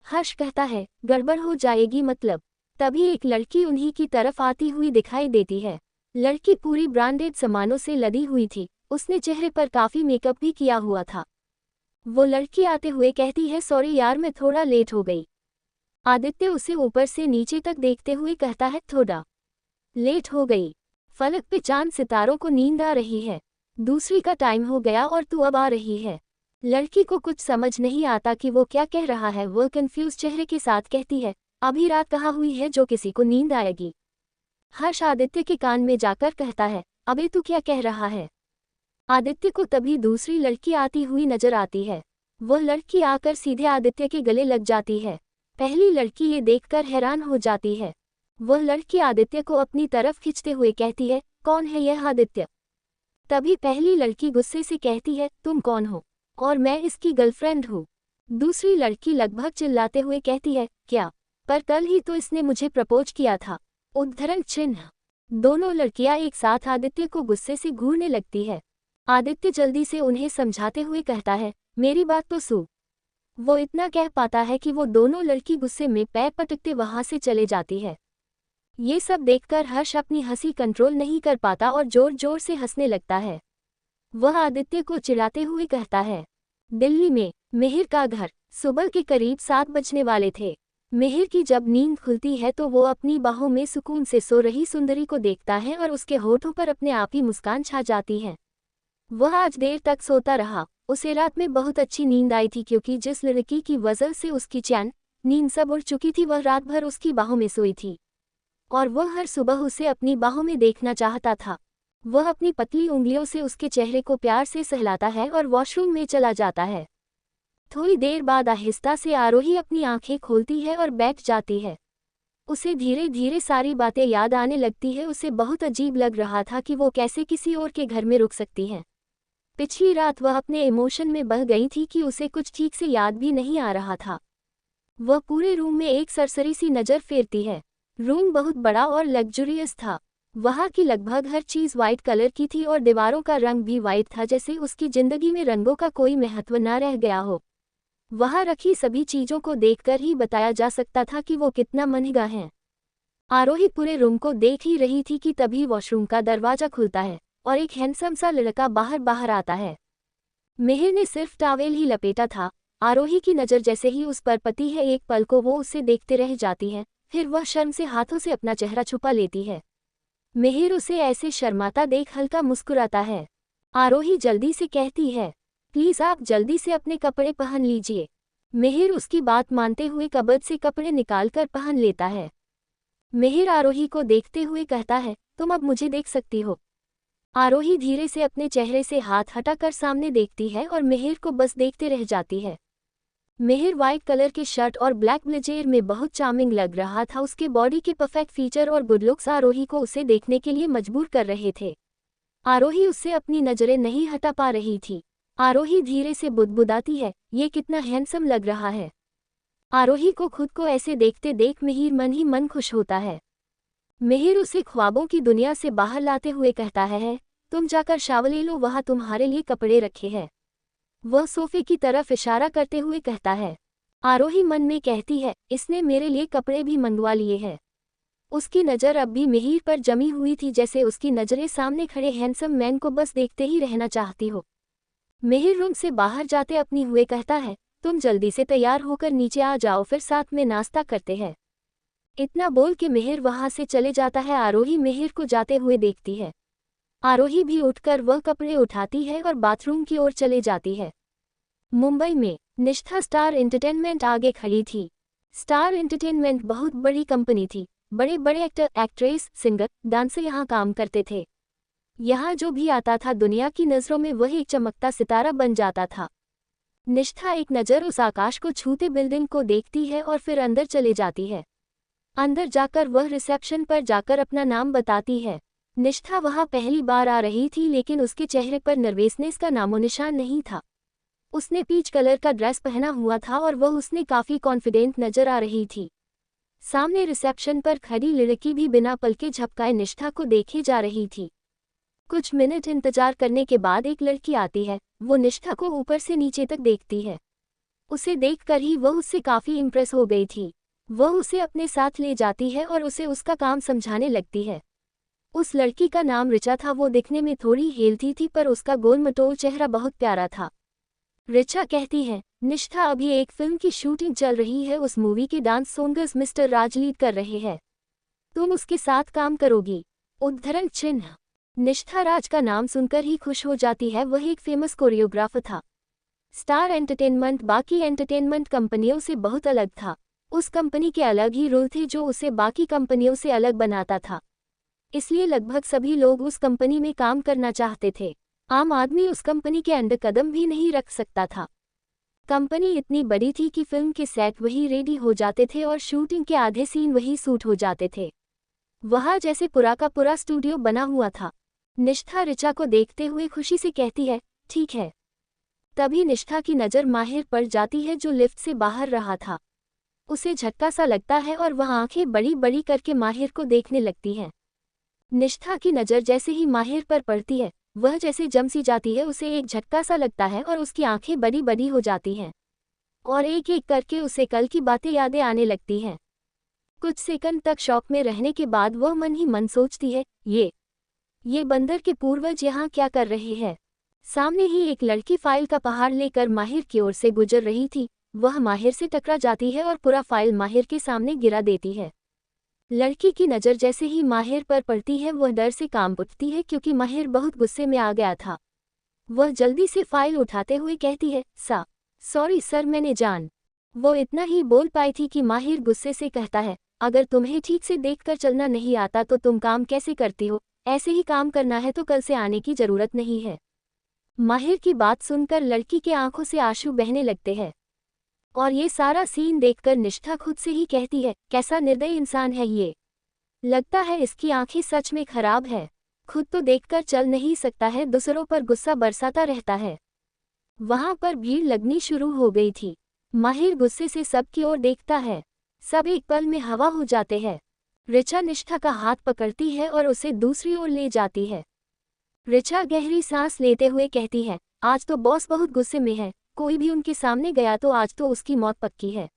हर्ष कहता है, गड़बड़ हो जाएगी मतलब। तभी एक लड़की उन्हीं की तरफ आती हुई दिखाई देती है। लड़की पूरी ब्रांडेड सामानों से लदी हुई थी। उसने चेहरे पर काफी मेकअप भी किया हुआ था। वो लड़की आते हुए कहती है, सॉरी यार मैं थोड़ा लेट हो गई। आदित्य उसे ऊपर से नीचे तक देखते हुए कहता है, थोड़ा लेट हो गई। फलक पे चांद सितारों को नींद आ रही है। दूसरी का टाइम हो गया और तू अब आ रही है। लड़की को कुछ समझ नहीं आता कि वो क्या कह रहा है। वो कंफ्यूज चेहरे के साथ कहती है, अभी रात कहाँ हुई है जो किसी को नींद आएगी। हर्ष आदित्य के कान में जाकर कहता है, अबे तू क्या कह रहा है। आदित्य को तभी दूसरी लड़की आती हुई नजर आती है। वह लड़की आकर सीधे आदित्य के गले लग जाती है। पहली लड़की ये देखकर हैरान हो जाती है। वह लड़की आदित्य को अपनी तरफ खींचते हुए कहती है, कौन है यह आदित्य। तभी पहली लड़की गुस्से से कहती है, तुम कौन हो, और मैं इसकी गर्लफ्रेंड हूँ। दूसरी लड़की लगभग चिल्लाते हुए कहती है, क्या, पर कल ही तो इसने मुझे प्रपोज किया था। उद्धरण चिन्ह। दोनों लड़कियां एक साथ आदित्य को गुस्से से घूरने लगती है। आदित्य जल्दी से उन्हें समझाते हुए कहता है, मेरी बात तो सुन। वो इतना कह पाता है कि वो दोनों लड़की गुस्से में पैर पटकते वहां से चले जाती है। ये सब देखकर हर्ष अपनी हंसी कंट्रोल नहीं कर पाता और जोर जोर से हंसने लगता है। वह आदित्य को चिढ़ाते हुए कहता है। दिल्ली में मिहिर का घर। सुबह के करीब 7 बजने वाले थे। मिहिर की जब नींद खुलती है तो वो अपनी बाहों में सुकून से सो रही सुंदरी को देखता है और उसके होठों पर अपने आप ही मुस्कान छा जाती है। वह आज देर तक सोता रहा। उसे रात में बहुत अच्छी नींद आई थी क्योंकि जिस लड़की की वजह से उसकी चैन नींद सब उड़ चुकी थी वह रात भर उसकी बाहों में सोई थी और वह हर सुबह उसे अपनी बाहों में देखना चाहता था। वह अपनी पतली उंगलियों से उसके चेहरे को प्यार से सहलाता है और वॉशरूम में चला जाता है। थोड़ी देर बाद आहिस्ता से आरोही अपनी आंखें खोलती है और बैठ जाती है। उसे धीरे धीरे सारी बातें याद आने लगती है। उसे बहुत अजीब लग रहा था कि वो कैसे किसी और के घर में रुक सकती है। पिछली रात वह अपने इमोशन में बह गई थी कि उसे कुछ ठीक से याद भी नहीं आ रहा था। वह पूरे रूम में एक सरसरी सी नज़र फेरती है। रूम बहुत बड़ा और लग्जरियस था। वहाँ की लगभग हर चीज़ वाइट कलर की थी और दीवारों का रंग भी वाइट था, जैसे उसकी जिंदगी में रंगों का कोई महत्व न रह गया हो। वहाँ रखी सभी चीज़ों को देखकर ही बताया जा सकता था कि वो कितना महंगा है। आरोही पूरे रूम को देख ही रही थी कि तभी वॉशरूम का दरवाज़ा खुलता है और एक हैंडसम सा लड़का बाहर आता है। मिहिर ने सिर्फ टॉवेल ही लपेटा था। आरोही की नज़र जैसे ही उस पर पड़ती है, एक पल को वो उसे देखते रह जाती है, फिर वह शर्म से हाथों से अपना चेहरा छुपा लेती है। मिहिर उसे ऐसे शर्माता देख हल्का मुस्कुराता है। आरोही जल्दी से कहती है, प्लीज़ आप जल्दी से अपने कपड़े पहन लीजिए। मिहिर उसकी बात मानते हुए कबर्ड से कपड़े निकालकर पहन लेता है। मिहिर आरोही को देखते हुए कहता है, तुम अब मुझे देख सकती हो। आरोही धीरे से अपने चेहरे से हाथ हटाकर सामने देखती है और मिहिर को बस देखते रह जाती है। मिहिर वाइट कलर के शर्ट और ब्लैक ब्लेजर में बहुत चार्मिंग लग रहा था। उसके बॉडी के परफेक्ट फीचर और गुड लुक्स आरोही को उसे देखने के लिए मजबूर कर रहे थे। आरोही उससे अपनी नज़रें नहीं हटा पा रही थी। आरोही धीरे से बुदबुदाती है, ये कितना हैंडसम लग रहा है। आरोही को खुद को ऐसे देखते देख मिहिर मन ही मन खुश होता है। मिहिर उसे ख्वाबों की दुनिया से बाहर लाते हुए कहता है, तुम जाकर शावर ले लो, वहाँ तुम्हारे लिए कपड़े रखे हैं। वह सोफे की तरफ इशारा करते हुए कहता है। आरोही मन में कहती है, इसने मेरे लिए कपड़े भी मंगवा लिए हैं। उसकी नज़र अब भी मिहिर पर जमी हुई थी, जैसे उसकी नज़रें सामने खड़े हैंडसम मैन को बस देखते ही रहना चाहती हो। मिहिर रूम से बाहर जाते अपनी हुए कहता है, तुम जल्दी से तैयार होकर नीचे आ जाओ, फिर साथ में नाश्ता करते हैं। इतना बोल के मिहिर वहाँ से चले जाता है। आरोही मिहिर को जाते हुए देखती है। आरोही भी उठकर वह कपड़े उठाती है और बाथरूम की ओर चले जाती है। मुंबई में निष्ठा स्टार एंटरटेनमेंट आगे खड़ी थी। स्टार एंटरटेनमेंट बहुत बड़ी कंपनी थी। बड़े बड़े एक्टर, एक्ट्रेस, सिंगर, डांसर यहाँ काम करते थे। यहाँ जो भी आता था दुनिया की नज़रों में वह एक चमकता सितारा बन जाता था। निष्ठा एक नज़र उस आकाश को छूते बिल्डिंग को देखती है और फिर अंदर चले जाती है। अंदर जाकर वह रिसेप्शन पर जाकर अपना नाम बताती है। निष्ठा वहाँ पहली बार आ रही थी, लेकिन उसके चेहरे पर नर्वसनेस का नामोनिशान नहीं था। उसने पीच कलर का ड्रेस पहना हुआ था और वह उसने काफ़ी कॉन्फिडेंट नजर आ रही थी। सामने रिसेप्शन पर खड़ी लड़की भी बिना पलके झपकाए निष्ठा को देखे जा रही थी। कुछ मिनट इंतजार करने के बाद एक लड़की आती है। वो निष्ठा को ऊपर से नीचे तक देखती है। उसे देखकर ही वह उससे काफ़ी इम्प्रेस हो गई थी। वह उसे अपने साथ ले जाती है और उसे उसका काम समझाने लगती है। उस लड़की का नाम रिचा था। वो दिखने में थोड़ी हेल्थी थी, पर उसका गोल मटोल चेहरा बहुत प्यारा था। रिचा कहती है, निष्ठा अभी एक फिल्म की शूटिंग चल रही है। उस मूवी के डांस सॉन्ग्स मिस्टर राज लीड कर रहे हैं। तुम उसके साथ काम करोगी। उद्धरण चिन्ह। निष्ठा राज का नाम सुनकर ही खुश हो जाती है। वह एक फेमस कोरियोग्राफर था। स्टार एंटरटेनमेंट बाकी एंटरटेनमेंट कंपनियों से बहुत अलग था। उस कंपनी के अलग ही रूल थे जो उसे बाकी कंपनियों से अलग बनाता था। इसलिए लगभग सभी लोग उस कंपनी में काम करना चाहते थे। आम आदमी उस कंपनी के अंदर कदम भी नहीं रख सकता था। कंपनी इतनी बड़ी थी कि फिल्म के सेट वही रेडी हो जाते थे और शूटिंग के आधे सीन वही शूट हो जाते थे। वहाँ जैसे पूरा का पूरा स्टूडियो बना हुआ था। निष्ठा रिचा को देखते हुए खुशी से कहती है, ठीक है। तभी निष्ठा की नज़र माहिर पर जाती है जो लिफ्ट से बाहर रहा था। उसे झटका सा लगता है और वह आंखें बड़ी बड़ी करके माहिर को देखने लगती है। निष्ठा की नज़र जैसे ही माहिर पर पड़ती है, वह जैसे जम सी जाती है। उसे एक झटका सा लगता है और उसकी आंखें बड़ी बड़ी हो जाती हैं और एक एक करके उसे कल की बातें यादें आने लगती हैं। कुछ सेकंड तक शॉक में रहने के बाद वह मन ही मन सोचती है, ये बंदर के पूर्वज यहाँ क्या कर रहे हैं। सामने ही एक लड़की फाइल का पहाड़ लेकर माहिर की ओर से गुजर रही थी। वह माहिर से टकरा जाती है और पूरा फाइल माहिर के सामने गिरा देती है। लड़की की नज़र जैसे ही माहिर पर पड़ती है, वह डर से कांप उठती है क्योंकि माहिर बहुत गुस्से में आ गया था। वह जल्दी से फाइल उठाते हुए कहती है, सॉरी सर मैंने जान। वो इतना ही बोल पाई थी कि माहिर गुस्से से कहता है, अगर तुम्हें ठीक से देखकर चलना नहीं आता तो तुम काम कैसे करती हो, ऐसे ही काम करना है तो कल से आने की जरूरत नहीं है। माहिर की बात सुनकर लड़की के आंखों से आंसू बहने लगते हैं। और ये सारा सीन देखकर निष्ठा खुद से ही कहती है, कैसा निर्दयी इंसान है ये। लगता है इसकी आंखें सच में खराब है। खुद तो देखकर चल नहीं सकता है, दूसरों पर गुस्सा बरसाता रहता है। वहां पर भीड़ लगनी शुरू हो गई थी। माहिर गुस्से से सबकी ओर देखता है। सब एक पल में हवा हो जाते हैं। ऋचा निष्ठा का हाथ पकड़ती है और उसे दूसरी ओर ले जाती है। ऋचा गहरी सांस लेते हुए कहती है, आज तो बॉस बहुत गुस्से में है, कोई भी उनके सामने गया तो आज तो उसकी मौत पक्की है।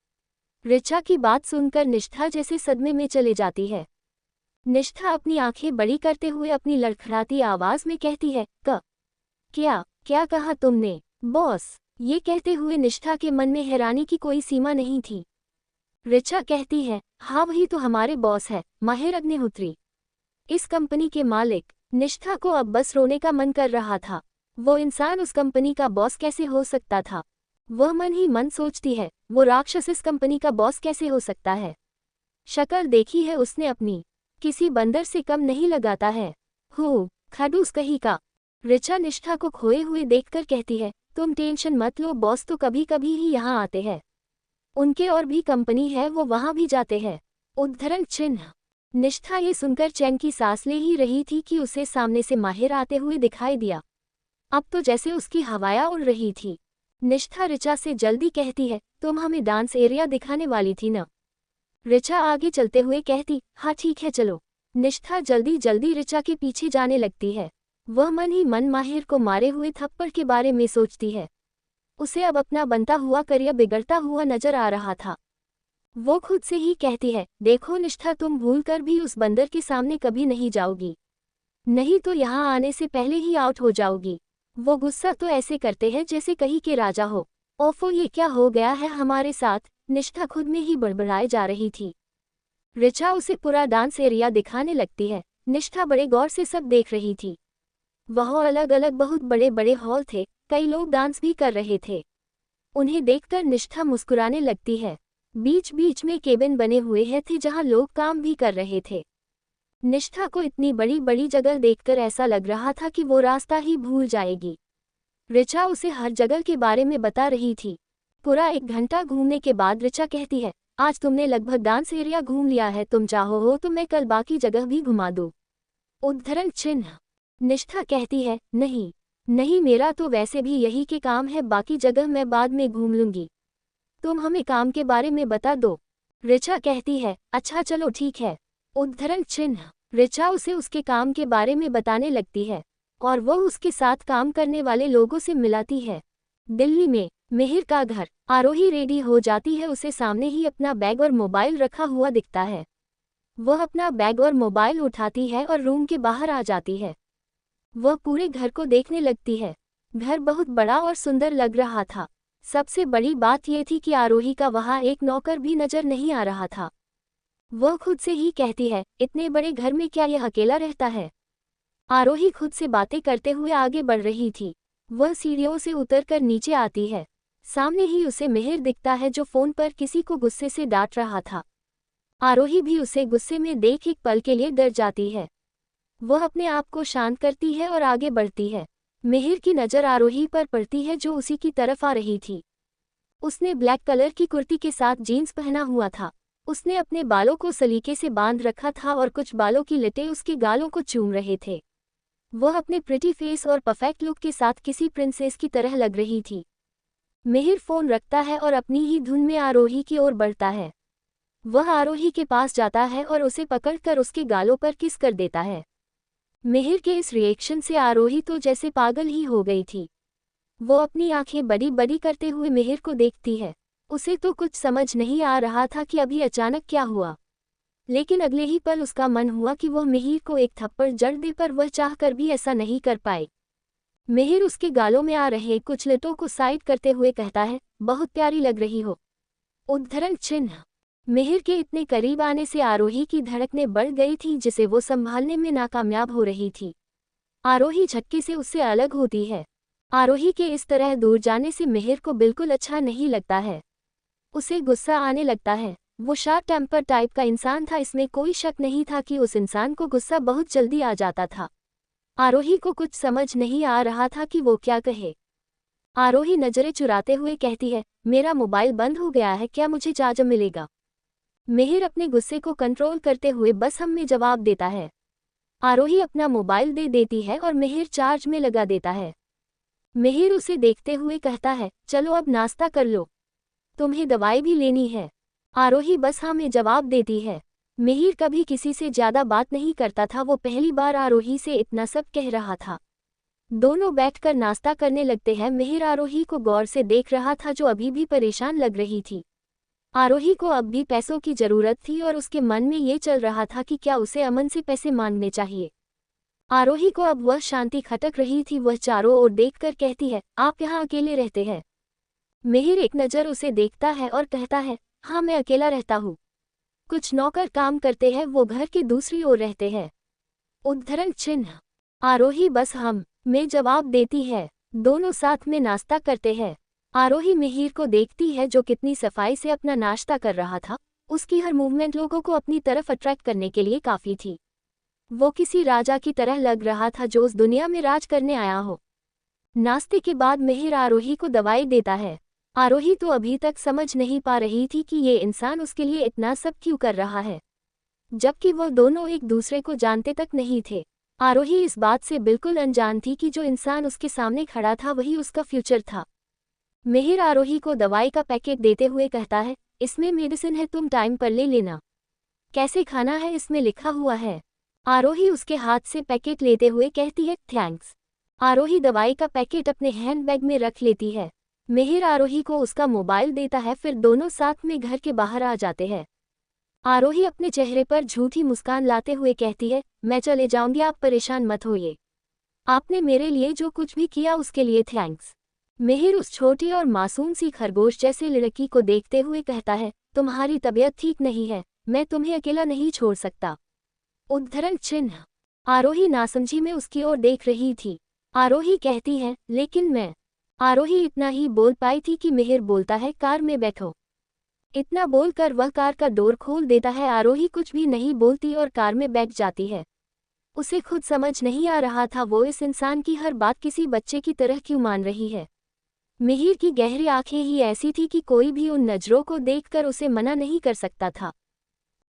ऋचा की बात सुनकर निष्ठा जैसे सदमे में चले जाती है। निष्ठा अपनी आंखें बड़ी करते हुए अपनी लड़खड़ाती आवाज में कहती है, क्या कहा तुमने बॉस। ये कहते हुए निष्ठा के मन में हैरानी की कोई सीमा नहीं थी। ऋचा कहती है, हाँ वही तो हमारे बॉस है, माहिर अग्निहोत्री, इस कंपनी के मालिक। निष्ठा को अब बस रोने का मन कर रहा था। वो इंसान उस कंपनी का बॉस कैसे हो सकता था। वह मन ही मन सोचती है, वो राक्षस इस कंपनी का बॉस कैसे हो सकता है। शक्ल देखी है उसने अपनी, किसी बंदर से कम नहीं लगाता है। खड़ूस कहीं का। ऋचा निष्ठा को खोए हुए देखकर कहती है, तुम टेंशन मत लो, बॉस तो कभी कभी ही यहाँ आते हैं। उनके और भी कंपनी है, वो वहाँ भी जाते हैं। उद्धरण चिन्ह। निष्ठा ये सुनकर चैन की सांस ले ही रही थी कि उसे सामने से माहिर आते हुए दिखाई दिया। अब तो जैसे उसकी हवाया उड़ रही थी। निष्ठा ऋचा से जल्दी कहती है, तुम हमें डांस एरिया दिखाने वाली थी न। ऋचा आगे चलते हुए कहती, हाँ ठीक है चलो। निष्ठा जल्दी जल्दी ऋचा के पीछे जाने लगती है। वह मन ही मन माहिर को मारे हुए थप्पड़ के बारे में सोचती है। उसे अब अपना बनता हुआ करियर बिगड़ता हुआ नजर आ रहा था। वो खुद से ही कहती है, देखो निष्ठा तुम भूल कर भी उस बंदर के सामने कभी नहीं जाओगी, नहीं तो यहाँ आने से पहले ही आउट हो जाओगी। वो गुस्सा तो ऐसे करते हैं जैसे कहीं के राजा हो। ओफो ये क्या हो गया है हमारे साथ। निष्ठा खुद में ही बड़बड़ाए जा रही थी। ऋचा उसे पूरा डांस एरिया दिखाने लगती है। निष्ठा बड़े गौर से सब देख रही थी। वहाँ अलग अलग बहुत बड़े बड़े हॉल थे, कई लोग डांस भी कर रहे थे। उन्हें देखकर निष्ठा मुस्कुराने लगती है। बीच बीच में केबिन बने हुए थे जहाँ लोग काम भी कर रहे थे। निष्ठा को इतनी बड़ी बड़ी जगह देखकर ऐसा लग रहा था कि वो रास्ता ही भूल जाएगी। ऋचा उसे हर जगह के बारे में बता रही थी। पूरा 1 घंटा घूमने के बाद ऋचा कहती है, आज तुमने लगभग डांस एरिया घूम लिया है, तुम चाहो हो तो मैं कल बाकी जगह भी घुमा दूँ। उद्धरण चिन्ह। निष्ठा कहती है, नहीं मेरा तो वैसे भी यही के काम है, बाकी जगह मैं बाद में घूम लूंगी, तुम हमें काम के बारे में बता दो। ऋचा कहती है, अच्छा चलो ठीक है। उद्धरण चिन्ह। ऋचा उसे उसके काम के बारे में बताने लगती है और वो उसके साथ काम करने वाले लोगों से मिलाती है। दिल्ली में मिहिर का घर। आरोही रेडी हो जाती है, उसे सामने ही अपना बैग और मोबाइल रखा हुआ दिखता है। वह अपना बैग और मोबाइल उठाती है और रूम के बाहर आ जाती है। वह पूरे घर को देखने लगती है। घर बहुत बड़ा और सुंदर लग रहा था। सबसे बड़ी बात यह थी कि आरोही का वहाँ एक नौकर भी नजर नहीं आ रहा था। वह खुद से ही कहती है, इतने बड़े घर में क्या यह अकेला रहता है। आरोही खुद से बातें करते हुए आगे बढ़ रही थी। वह सीढ़ियों से उतरकर नीचे आती है। सामने ही उसे मिहिर दिखता है जो फोन पर किसी को गुस्से से डांट रहा था। आरोही भी उसे गुस्से में देख एक पल के लिए डर जाती है। वह अपने आप को शांत करती है और आगे बढ़ती है। मिहिर की नज़र आरोही पर पड़ती है जो उसी की तरफ आ रही थी। उसने ब्लैक कलर की कुर्ती के साथ जीन्स पहना हुआ था। उसने अपने बालों को सलीके से बांध रखा था और कुछ बालों की लटें उसके गालों को चूम रहे थे। वह अपने प्रिटी फेस और परफेक्ट लुक के साथ किसी प्रिंसेस की तरह लग रही थी। मिहिर फोन रखता है और अपनी ही धुन में आरोही की ओर बढ़ता है। वह आरोही के पास जाता है और उसे पकड़कर उसके गालों पर किस कर देता है। मिहिर के इस रिएक्शन से आरोही तो जैसे पागल ही हो गई थी। वो अपनी आंखें बड़ी बड़ी करते हुए मिहिर को देखती है। उसे तो कुछ समझ नहीं आ रहा था कि अभी अचानक क्या हुआ, लेकिन अगले ही पल उसका मन हुआ कि वह मिहिर को एक थप्पड़ जड़ दे, पर वह चाहकर भी ऐसा नहीं कर पाई। मिहिर उसके गालों में आ रहे कुछ लटों को साइड करते हुए कहता है, बहुत प्यारी लग रही हो। उद्धरण चिन्ह। मिहिर के इतने करीब आने से आरोही की धड़कनें बढ़ गई थी जिसे वो संभालने में नाकामयाब हो रही थी। आरोही झटके से उससे अलग होती है। आरोही के इस तरह दूर जाने से मिहिर को बिल्कुल अच्छा नहीं लगता है। उसे गुस्सा आने लगता है। वो शॉर्ट टेम्पर टाइप का इंसान था, इसमें कोई शक नहीं था कि उस इंसान को गुस्सा बहुत जल्दी आ जाता था। आरोही को कुछ समझ नहीं आ रहा था कि वो क्या कहे। आरोही नजरें चुराते हुए कहती है, मेरा मोबाइल बंद हो गया है, क्या मुझे चार्जर मिलेगा? मिहिर अपने गुस्से को कंट्रोल करते हुए बस हम में जवाब देता है। आरोही अपना मोबाइल दे देती है और मिहिर चार्ज में लगा देता है। मिहिर उसे देखते हुए कहता है, चलो अब नाश्ता कर लो, तुम्हें दवाई भी लेनी है। आरोही बस हाँ में जवाब देती है। मिहिर कभी किसी से ज्यादा बात नहीं करता था, वो पहली बार आरोही से इतना सब कह रहा था। दोनों बैठकर नाश्ता करने लगते हैं। मिहिर आरोही को गौर से देख रहा था, जो अभी भी परेशान लग रही थी। आरोही को अब भी पैसों की जरूरत थी और उसके मन में ये चल रहा था कि क्या उसे अमन से पैसे मांगने चाहिए। आरोही को अब वह शांति खटक रही थी। वह चारों ओर देखकर कहती है, आप यहाँ अकेले रहते हैं? मिहिर एक नज़र उसे देखता है और कहता है, हाँ मैं अकेला रहता हूँ, कुछ नौकर काम करते हैं, वो घर के दूसरी ओर रहते हैं। उद्धरण चिन्ह। आरोही बस हम में जवाब देती है। दोनों साथ में नाश्ता करते हैं। आरोही मिहिर को देखती है, जो कितनी सफाई से अपना नाश्ता कर रहा था। उसकी हर मूवमेंट लोगों को अपनी तरफ अट्रैक्ट करने के लिए काफ़ी थी। वो किसी राजा की तरह लग रहा था, जो उस दुनिया में राज करने आया हो। नाश्ते के बाद मिहिर आरोही को दवाई देता है। आरोही तो अभी तक समझ नहीं पा रही थी कि ये इंसान उसके लिए इतना सब क्यों कर रहा है, जबकि वह दोनों एक दूसरे को जानते तक नहीं थे। आरोही इस बात से बिल्कुल अनजान थी कि जो इंसान उसके सामने खड़ा था वही उसका फ्यूचर था। मिहिर आरोही को दवाई का पैकेट देते हुए कहता है, इसमें मेडिसिन है, तुम टाइम पर ले लेना। कैसे खाना है इसमें लिखा हुआ है। आरोही उसके हाथ से पैकेट लेते हुए कहती है, थैंक्स। आरोही दवाई का पैकेट अपने हैंडबैग में रख लेती है। मिहिर आरोही को उसका मोबाइल देता है, फिर दोनों साथ में घर के बाहर आ जाते हैं। आरोही अपने चेहरे पर झूठी मुस्कान लाते हुए कहती है, मैं चले जाऊंगी, आप परेशान मत होइए। आपने मेरे लिए जो कुछ भी किया उसके लिए थैंक्स। मिहिर उस छोटी और मासूम सी खरगोश जैसे लड़की को देखते हुए कहता है, तुम्हारी तबीयत ठीक नहीं है, मैं तुम्हें अकेला नहीं छोड़ सकता। उद्धरण चिन्ह। आरोही नासमझी में उसकी ओर देख रही थी। आरोही कहती है, लेकिन मैं। आरोही इतना ही बोल पाई थी कि मिहिर बोलता है, कार में बैठो। इतना बोलकर वह कार का डोर खोल देता है। आरोही कुछ भी नहीं बोलती और कार में बैठ जाती है। उसे खुद समझ नहीं आ रहा था वो इस इंसान की हर बात किसी बच्चे की तरह क्यों मान रही है। मिहिर की गहरी आंखें ही ऐसी थी कि कोई भी उन नजरों को देखकर उसे मना नहीं कर सकता था।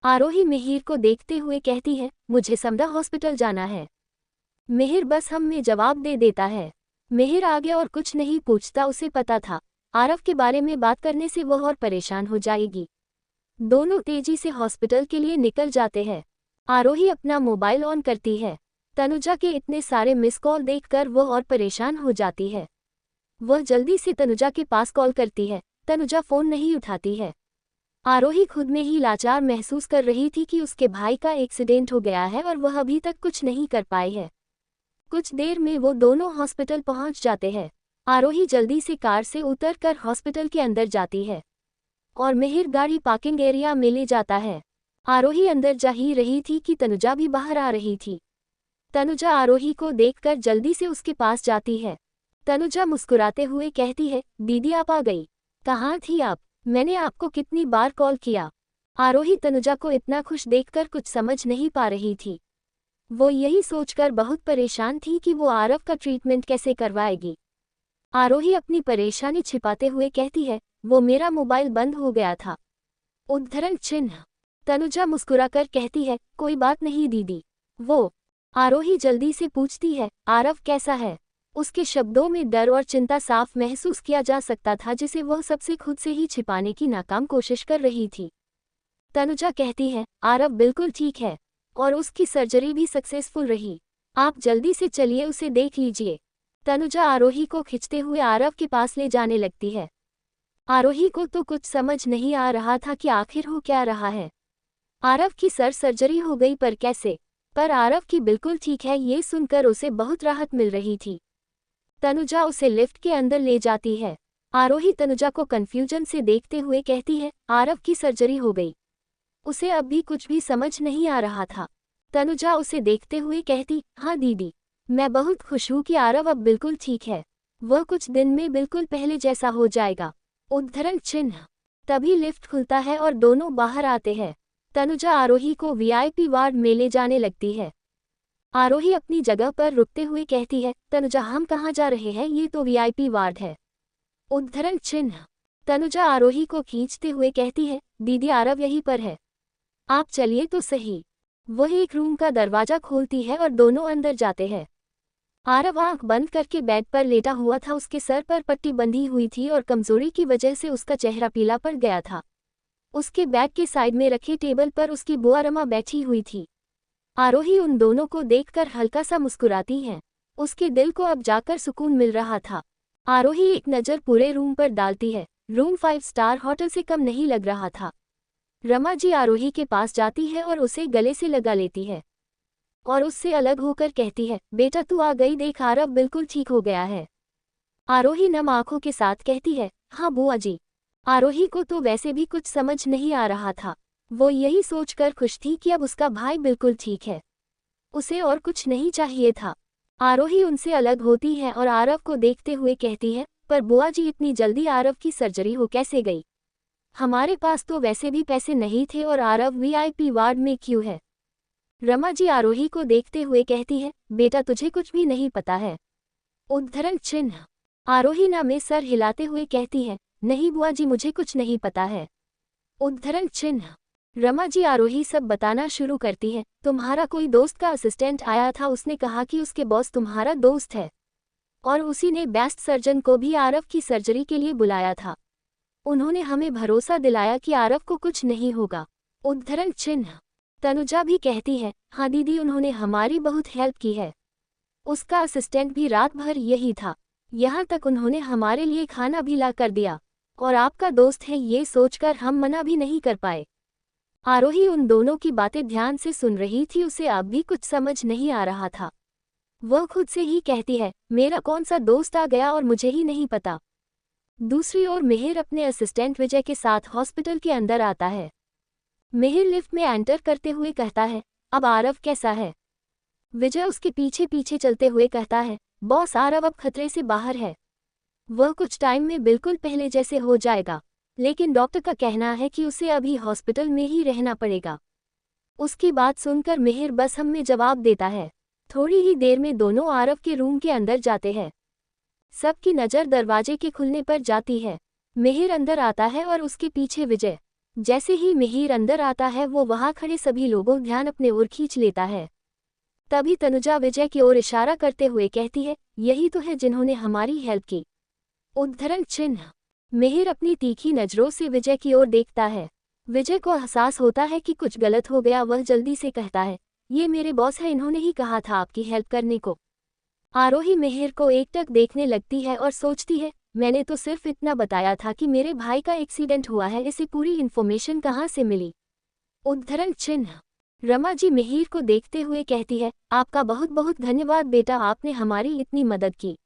आरोही मिहिर को देखते हुए कहती है, मुझे समदा हॉस्पिटल जाना है। मिहिर बस हम में जवाब दे देता है। मिहिर आगे और कुछ नहीं पूछता, उसे पता था आरव के बारे में बात करने से वह और परेशान हो जाएगी। दोनों तेजी से हॉस्पिटल के लिए निकल जाते हैं। आरोही अपना मोबाइल ऑन करती है। तनुजा के इतने सारे मिस कॉल देखकर वह और परेशान हो जाती है। वह जल्दी से तनुजा के पास कॉल करती है। तनुजा फोन नहीं उठाती है। आरोही खुद में ही लाचार महसूस कर रही थी कि उसके भाई का एक्सीडेंट हो गया है और वह अभी तक कुछ नहीं कर पाई है। कुछ देर में वो दोनों हॉस्पिटल पहुंच जाते हैं। आरोही जल्दी से कार से उतरकर हॉस्पिटल के अंदर जाती है और मिहिर गाड़ी पार्किंग एरिया में ले जाता है। आरोही अंदर जा ही रही थी कि तनुजा भी बाहर आ रही थी। तनुजा आरोही को देखकर जल्दी से उसके पास जाती है। तनुजा मुस्कुराते हुए कहती है, दीदी आप आ गई, कहाँ थी आप, मैंने आपको कितनी बार कॉल किया। आरोही तनुजा को इतना खुश देखकर कुछ समझ नहीं पा रही थी। वो यही सोचकर बहुत परेशान थी कि वो आरव का ट्रीटमेंट कैसे करवाएगी। आरोही अपनी परेशानी छिपाते हुए कहती है, वो मेरा मोबाइल बंद हो गया था। उद्धरण चिन्ह। तनुजा मुस्कुराकर कहती है, कोई बात नहीं दीदी। वो। आरोही जल्दी से पूछती है, आरव कैसा है? उसके शब्दों में डर और चिंता साफ महसूस किया जा सकता था, जिसे वह सबसे खुद से ही छिपाने की नाकाम कोशिश कर रही थी। तनुजा कहती है, आरव बिल्कुल ठीक है और उसकी सर्जरी भी सक्सेसफुल रही। आप जल्दी से चलिए, उसे देख लीजिए। तनुजा आरोही को खींचते हुए आरव के पास ले जाने लगती है। आरोही को तो कुछ समझ नहीं आ रहा था कि आखिर हो क्या रहा है। आरव की सर्जरी हो गई, पर कैसे? पर आरव की बिल्कुल ठीक है, ये सुनकर उसे बहुत राहत मिल रही थी। तनुजा उसे लिफ्ट के अंदर ले जाती है। आरोही तनुजा को कंफ्यूजन से देखते हुए कहती है, आरव की सर्जरी हो गई। उसे अब भी कुछ भी समझ नहीं आ रहा था। तनुजा उसे देखते हुए कहती, हाँ दीदी, मैं बहुत खुश हूँ कि आरव अब बिल्कुल ठीक है। वह कुछ दिन में बिल्कुल पहले जैसा हो जाएगा। उद्धरण चिन्ह। तभी लिफ्ट खुलता है और दोनों बाहर आते हैं। तनुजा आरोही को वीआईपी वार्ड में ले जाने लगती है। आरोही अपनी जगह पर रुकते हुए कहती है, तनुजा हम कहाँ जा रहे हैं, ये तो वीआईपी वार्ड है। उद्धरण चिन्ह। तनुजा आरोही को खींचते हुए कहती है, दीदी आरव यहीं पर है, आप चलिए तो सही। वह एक रूम का दरवाजा खोलती है और दोनों अंदर जाते हैं। आरव आंख बंद करके बेड पर लेटा हुआ था। उसके सर पर पट्टी बंधी हुई थी और कमजोरी की वजह से उसका चेहरा पीला पड़ गया था। उसके बेड के साइड में रखे टेबल पर उसकी बुआ रमा बैठी हुई थी। आरोही उन दोनों को देखकर हल्का सा मुस्कुराती है। उसके दिल को अब जाकर सुकून मिल रहा था। आरोही एक नज़र पूरे रूम पर डालती है। रूम 5 स्टार होटल से कम नहीं लग रहा था। रमा जी आरोही के पास जाती है और उसे गले से लगा लेती है और उससे अलग होकर कहती है, बेटा तू आ गई, देख आरव बिल्कुल ठीक हो गया है। आरोही नम आंखों के साथ कहती है, हाँ बुआ जी। आरोही को तो वैसे भी कुछ समझ नहीं आ रहा था। वो यही सोचकर खुश थी कि अब उसका भाई बिल्कुल ठीक है, उसे और कुछ नहीं चाहिए था। आरोही उनसे अलग होती है और आरव को देखते हुए कहती है, पर बुआ जी इतनी जल्दी आरव की सर्जरी हो कैसे गई? हमारे पास तो वैसे भी पैसे नहीं थे और आरव वीआईपी वार्ड में क्यों है? रमा जी आरोही को देखते हुए कहती है, बेटा तुझे कुछ भी नहीं पता है। उद्धरण चिन्ह। आरोही ना में सर हिलाते हुए कहती है, नहीं बुआ जी मुझे कुछ नहीं पता है। उद्धरण चिन्ह। रमा जी आरोही सब बताना शुरू करती है, तुम्हारा कोई दोस्त का असिस्टेंट आया था, उसने कहा कि उसके बॉस तुम्हारा दोस्त है और उसी ने बेस्ट सर्जन को भी आरव की सर्जरी के लिए बुलाया था। उन्होंने हमें भरोसा दिलाया कि आरव को कुछ नहीं होगा। उद्धरण चिन्ह। तनुजा भी कहती है, हाँ दीदी उन्होंने हमारी बहुत हेल्प की है। उसका असिस्टेंट भी रात भर यही था, यहाँ तक उन्होंने हमारे लिए खाना भी ला कर दिया और आपका दोस्त है ये सोचकर हम मना भी नहीं कर पाए। आरोही उन दोनों की बातें ध्यान से सुन रही थी। उसे अब भी कुछ समझ नहीं आ रहा था। वह खुद से ही कहती है, मेरा कौन सा दोस्त आ गया और मुझे ही नहीं पता। दूसरी ओर मिहिर अपने असिस्टेंट विजय के साथ हॉस्पिटल के अंदर आता है। मिहिर लिफ्ट में एंटर करते हुए कहता है, अब आरव कैसा है? विजय उसके पीछे पीछे चलते हुए कहता है, बॉस आरव अब खतरे से बाहर है। वह कुछ टाइम में बिल्कुल पहले जैसे हो जाएगा, लेकिन डॉक्टर का कहना है कि उसे अभी हॉस्पिटल में ही रहना पड़ेगा। उसकी बात सुनकर मिहिर बस हम में जवाब देता है। थोड़ी ही देर में दोनों आरव के रूम के अंदर जाते हैं। सबकी नज़र दरवाजे के खुलने पर जाती है। मिहिर अंदर आता है और उसके पीछे विजय। जैसे ही मिहिर अंदर आता है वो वहां खड़े सभी लोगों ध्यान अपने ओर खींच लेता है। तभी तनुजा विजय की ओर इशारा करते हुए कहती है, यही तो है जिन्होंने हमारी हेल्प की। उद्धरण चिन्ह। मिहिर अपनी तीखी नज़रों से विजय की ओर देखता है। विजय को एहसास होता है कि कुछ गलत हो गया। वह जल्दी से कहता है, ये मेरे बॉस है, इन्होंने ही कहा था आपकी हेल्प करने को। आरोही मिहिर को एकटक देखने लगती है और सोचती है, मैंने तो सिर्फ इतना बताया था कि मेरे भाई का एक्सीडेंट हुआ है, इसे पूरी इन्फॉर्मेशन कहाँ से मिली? उद्धरण चिन्ह। रमा जी मिहिर को देखते हुए कहती है, आपका बहुत बहुत धन्यवाद बेटा, आपने हमारी इतनी मदद की,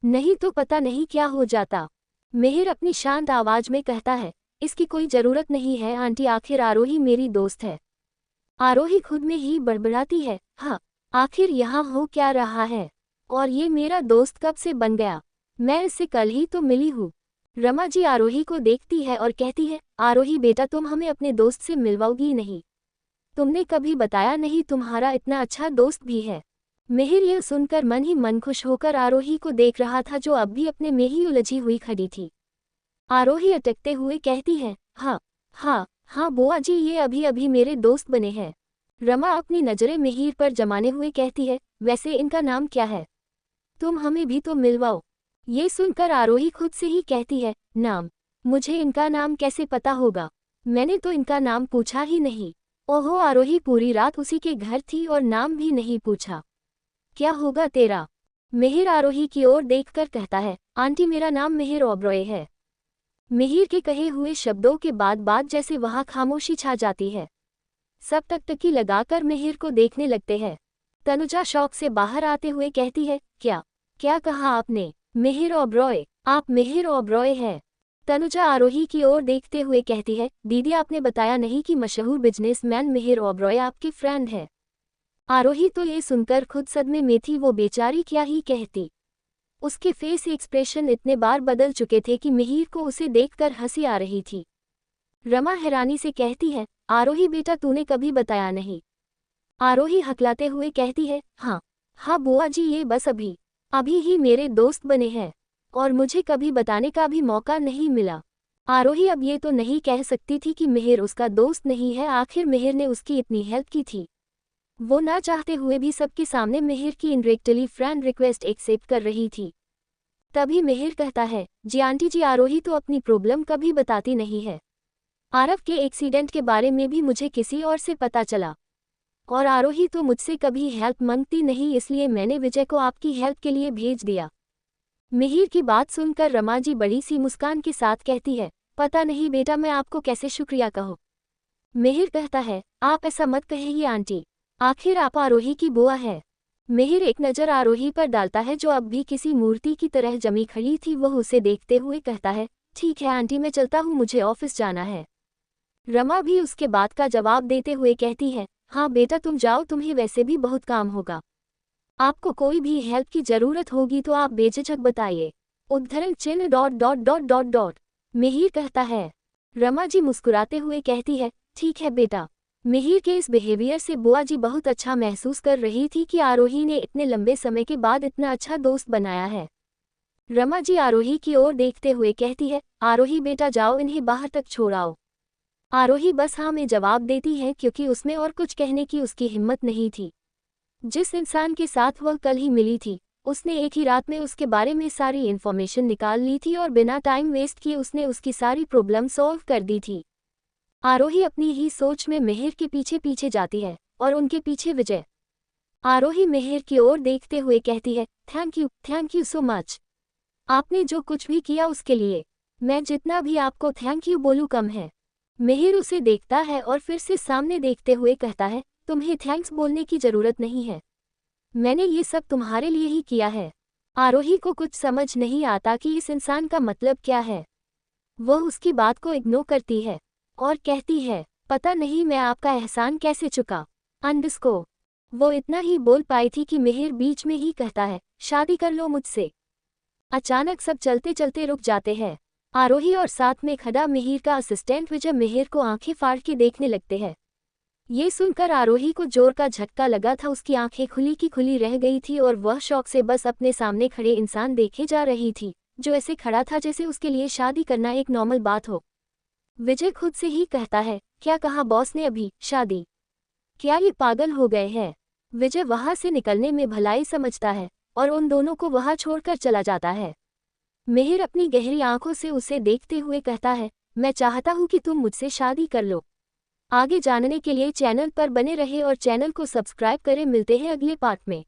नहीं तो पता नहीं क्या हो जाता। मिहिर अपनी शांत आवाज में कहता है, इसकी कोई जरूरत नहीं है आंटी, आखिर आरोही मेरी दोस्त है। आरोही खुद में ही बड़बड़ाती है, हाँ आखिर यहाँ हो क्या रहा है और ये मेरा दोस्त कब से बन गया? मैं इससे कल ही तो मिली हूँ। रमा जी आरोही को देखती है और कहती है, आरोही बेटा तुम हमें अपने दोस्त से मिलवाओगी नहीं? तुमने कभी बताया नहीं तुम्हारा इतना अच्छा दोस्त भी है। मिहिर यह सुनकर मन ही मन खुश होकर आरोही को देख रहा था जो अब भी अपने में ही उलझी हुई खड़ी थी। आरोही अटकते हुए कहती है, हाँ हाँ हाँ बुआ जी ये अभी अभी मेरे दोस्त बने हैं। रमा अपनी नज़रें मिहिर पर जमाने हुए कहती है, वैसे इनका नाम क्या है? तुम हमें भी तो मिलवाओ। ये सुनकर आरोही खुद से ही कहती है, नाम? मुझे इनका नाम कैसे पता होगा? मैंने तो इनका नाम पूछा ही नहीं। ओहो, आरोही पूरी रात उसी के घर थी और नाम भी नहीं पूछा। क्या होगा तेरा? मिहिर आरोही की ओर देखकर कहता है, आंटी मेरा नाम मिहिर ओबरॉय है। मिहिर के कहे हुए शब्दों के बाद जैसे वहां खामोशी छा जाती है। सब टकटकी लगाकर मिहिर को देखने लगते हैं। तनुजा शौक से बाहर आते हुए कहती है, क्या क्या कहा आपने? मिहिर ओबरॉय? आप मिहिर ओबरॉय हैं? तनुजा आरोही की ओर देखते हुए कहती है, दीदी आपने बताया नहीं कि मशहूर बिजनेसमैन मिहिर ओबरॉय आपके फ्रेंड है। आरोही तो ये सुनकर खुद सदमे में थी, वो बेचारी क्या ही कहती। उसके फेस एक्सप्रेशन इतने बार बदल चुके थे कि मिहिर को उसे देखकर हंसी आ रही थी। रमा हैरानी से कहती है, आरोही बेटा तूने कभी बताया नहीं। आरोही हकलाते हुए कहती है, हाँ बुआ जी, ये बस अभी ही मेरे दोस्त बने हैं और मुझे कभी बताने का भी मौका नहीं मिला। आरोही अब ये तो नहीं कह सकती थी कि मिहिर उसका दोस्त नहीं है, आखिर मिहिर ने उसकी इतनी हेल्प की थी। वो ना चाहते हुए भी सबके सामने मिहिर की इनडायरेक्टली फ्रेंड रिक्वेस्ट एक्सेप्ट कर रही थी। तभी मिहिर कहता है, जी आंटी जी, आरोही तो अपनी प्रॉब्लम कभी बताती नहीं है। आरव के एक्सीडेंट के बारे में भी मुझे किसी और से पता चला और आरोही तो मुझसे कभी हेल्प मांगती नहीं, इसलिए मैंने विजय को आपकी हेल्प के लिए भेज दिया। मिहिर की बात सुनकर रमा जी बड़ी सी मुस्कान के साथ कहती है, पता नहीं बेटा मैं आपको कैसे शुक्रिया कहूँ। मिहिर कहता है, आप ऐसा मत कहिए आंटी, आखिर आप आरोही की बुआ है। मिहिर एक नज़र आरोही पर डालता है जो अब भी किसी मूर्ति की तरह जमी खड़ी थी। वह उसे देखते हुए कहता है, ठीक है आंटी, मैं चलता हूँ, मुझे ऑफिस जाना है। रमा भी उसके बात का जवाब देते हुए कहती है, हाँ बेटा तुम जाओ, तुम्हें वैसे भी बहुत काम होगा। आपको कोई भी हेल्प की जरूरत होगी तो आप बेझिझक बताइए। उद्धरण चिन्ह dot dot dot dot dot. Mihir कहता है। रमा जी मुस्कुराते हुए कहती है, ठीक है बेटा। मिहिर के इस बिहेवियर से बुआ जी बहुत अच्छा महसूस कर रही थी कि आरोही ने इतने लंबे समय के बाद इतना अच्छा दोस्त बनाया है। रमा जी आरोही की ओर देखते हुए कहती है, आरोही बेटा जाओ, इन्हें बाहर तक छोड़ाओ। आरोही बस हाँ में जवाब देती है क्योंकि उसमें और कुछ कहने की उसकी हिम्मत नहीं थी। जिस इंसान के साथ वह कल ही मिली थी, उसने एक ही रात में उसके बारे में सारी इन्फॉर्मेशन निकाल ली थी और बिना टाइम वेस्ट किए उसने उसकी सारी प्रॉब्लम सॉल्व कर दी थी। आरोही अपनी ही सोच में मिहिर के पीछे पीछे जाती है और उनके पीछे विजय। आरोही मिहिर की ओर देखते हुए कहती है, थैंक यू सो मच। आपने जो कुछ भी किया उसके लिए मैं जितना भी आपको थैंक यू बोलूं कम है। मिहिर उसे देखता है और फिर से सामने देखते हुए कहता है, तुम्हें थैंक्स बोलने की जरूरत नहीं है, मैंने ये सब तुम्हारे लिए ही किया है। आरोही को कुछ समझ नहीं आता कि इस इंसान का मतलब क्या है। वह उसकी बात को इग्नोर करती है और कहती है, पता नहीं मैं आपका एहसान कैसे चुका अंडरस्कोर। वो इतना ही बोल पाई थी कि मिहिर बीच में ही कहता है, शादी कर लो मुझसे। अचानक सब चलते चलते रुक जाते हैं। आरोही और साथ में खड़ा मिहिर का असिस्टेंट विजय मिहिर को आंखें फाड़ के देखने लगते हैं। ये सुनकर आरोही को जोर का झटका लगा था, उसकी आंखें खुली की खुली रह गई थी और वह शौक से बस अपने सामने खड़े इंसान देखे जा रही थी, जो ऐसे खड़ा था जैसे उसके लिए शादी करना एक नॉर्मल बात हो। विजय खुद से ही कहता है, क्या कहा बॉस ने अभी, शादी? क्या ये पागल हो गए हैं? विजय वहां से निकलने में भलाई समझता है और उन दोनों को वहां छोड़कर चला जाता है। मिहिर अपनी गहरी आंखों से उसे देखते हुए कहता है, मैं चाहता हूं कि तुम मुझसे शादी कर लो। आगे जानने के लिए चैनल पर बने रहे और चैनल को सब्सक्राइब करें। मिलते हैं अगले पार्ट में।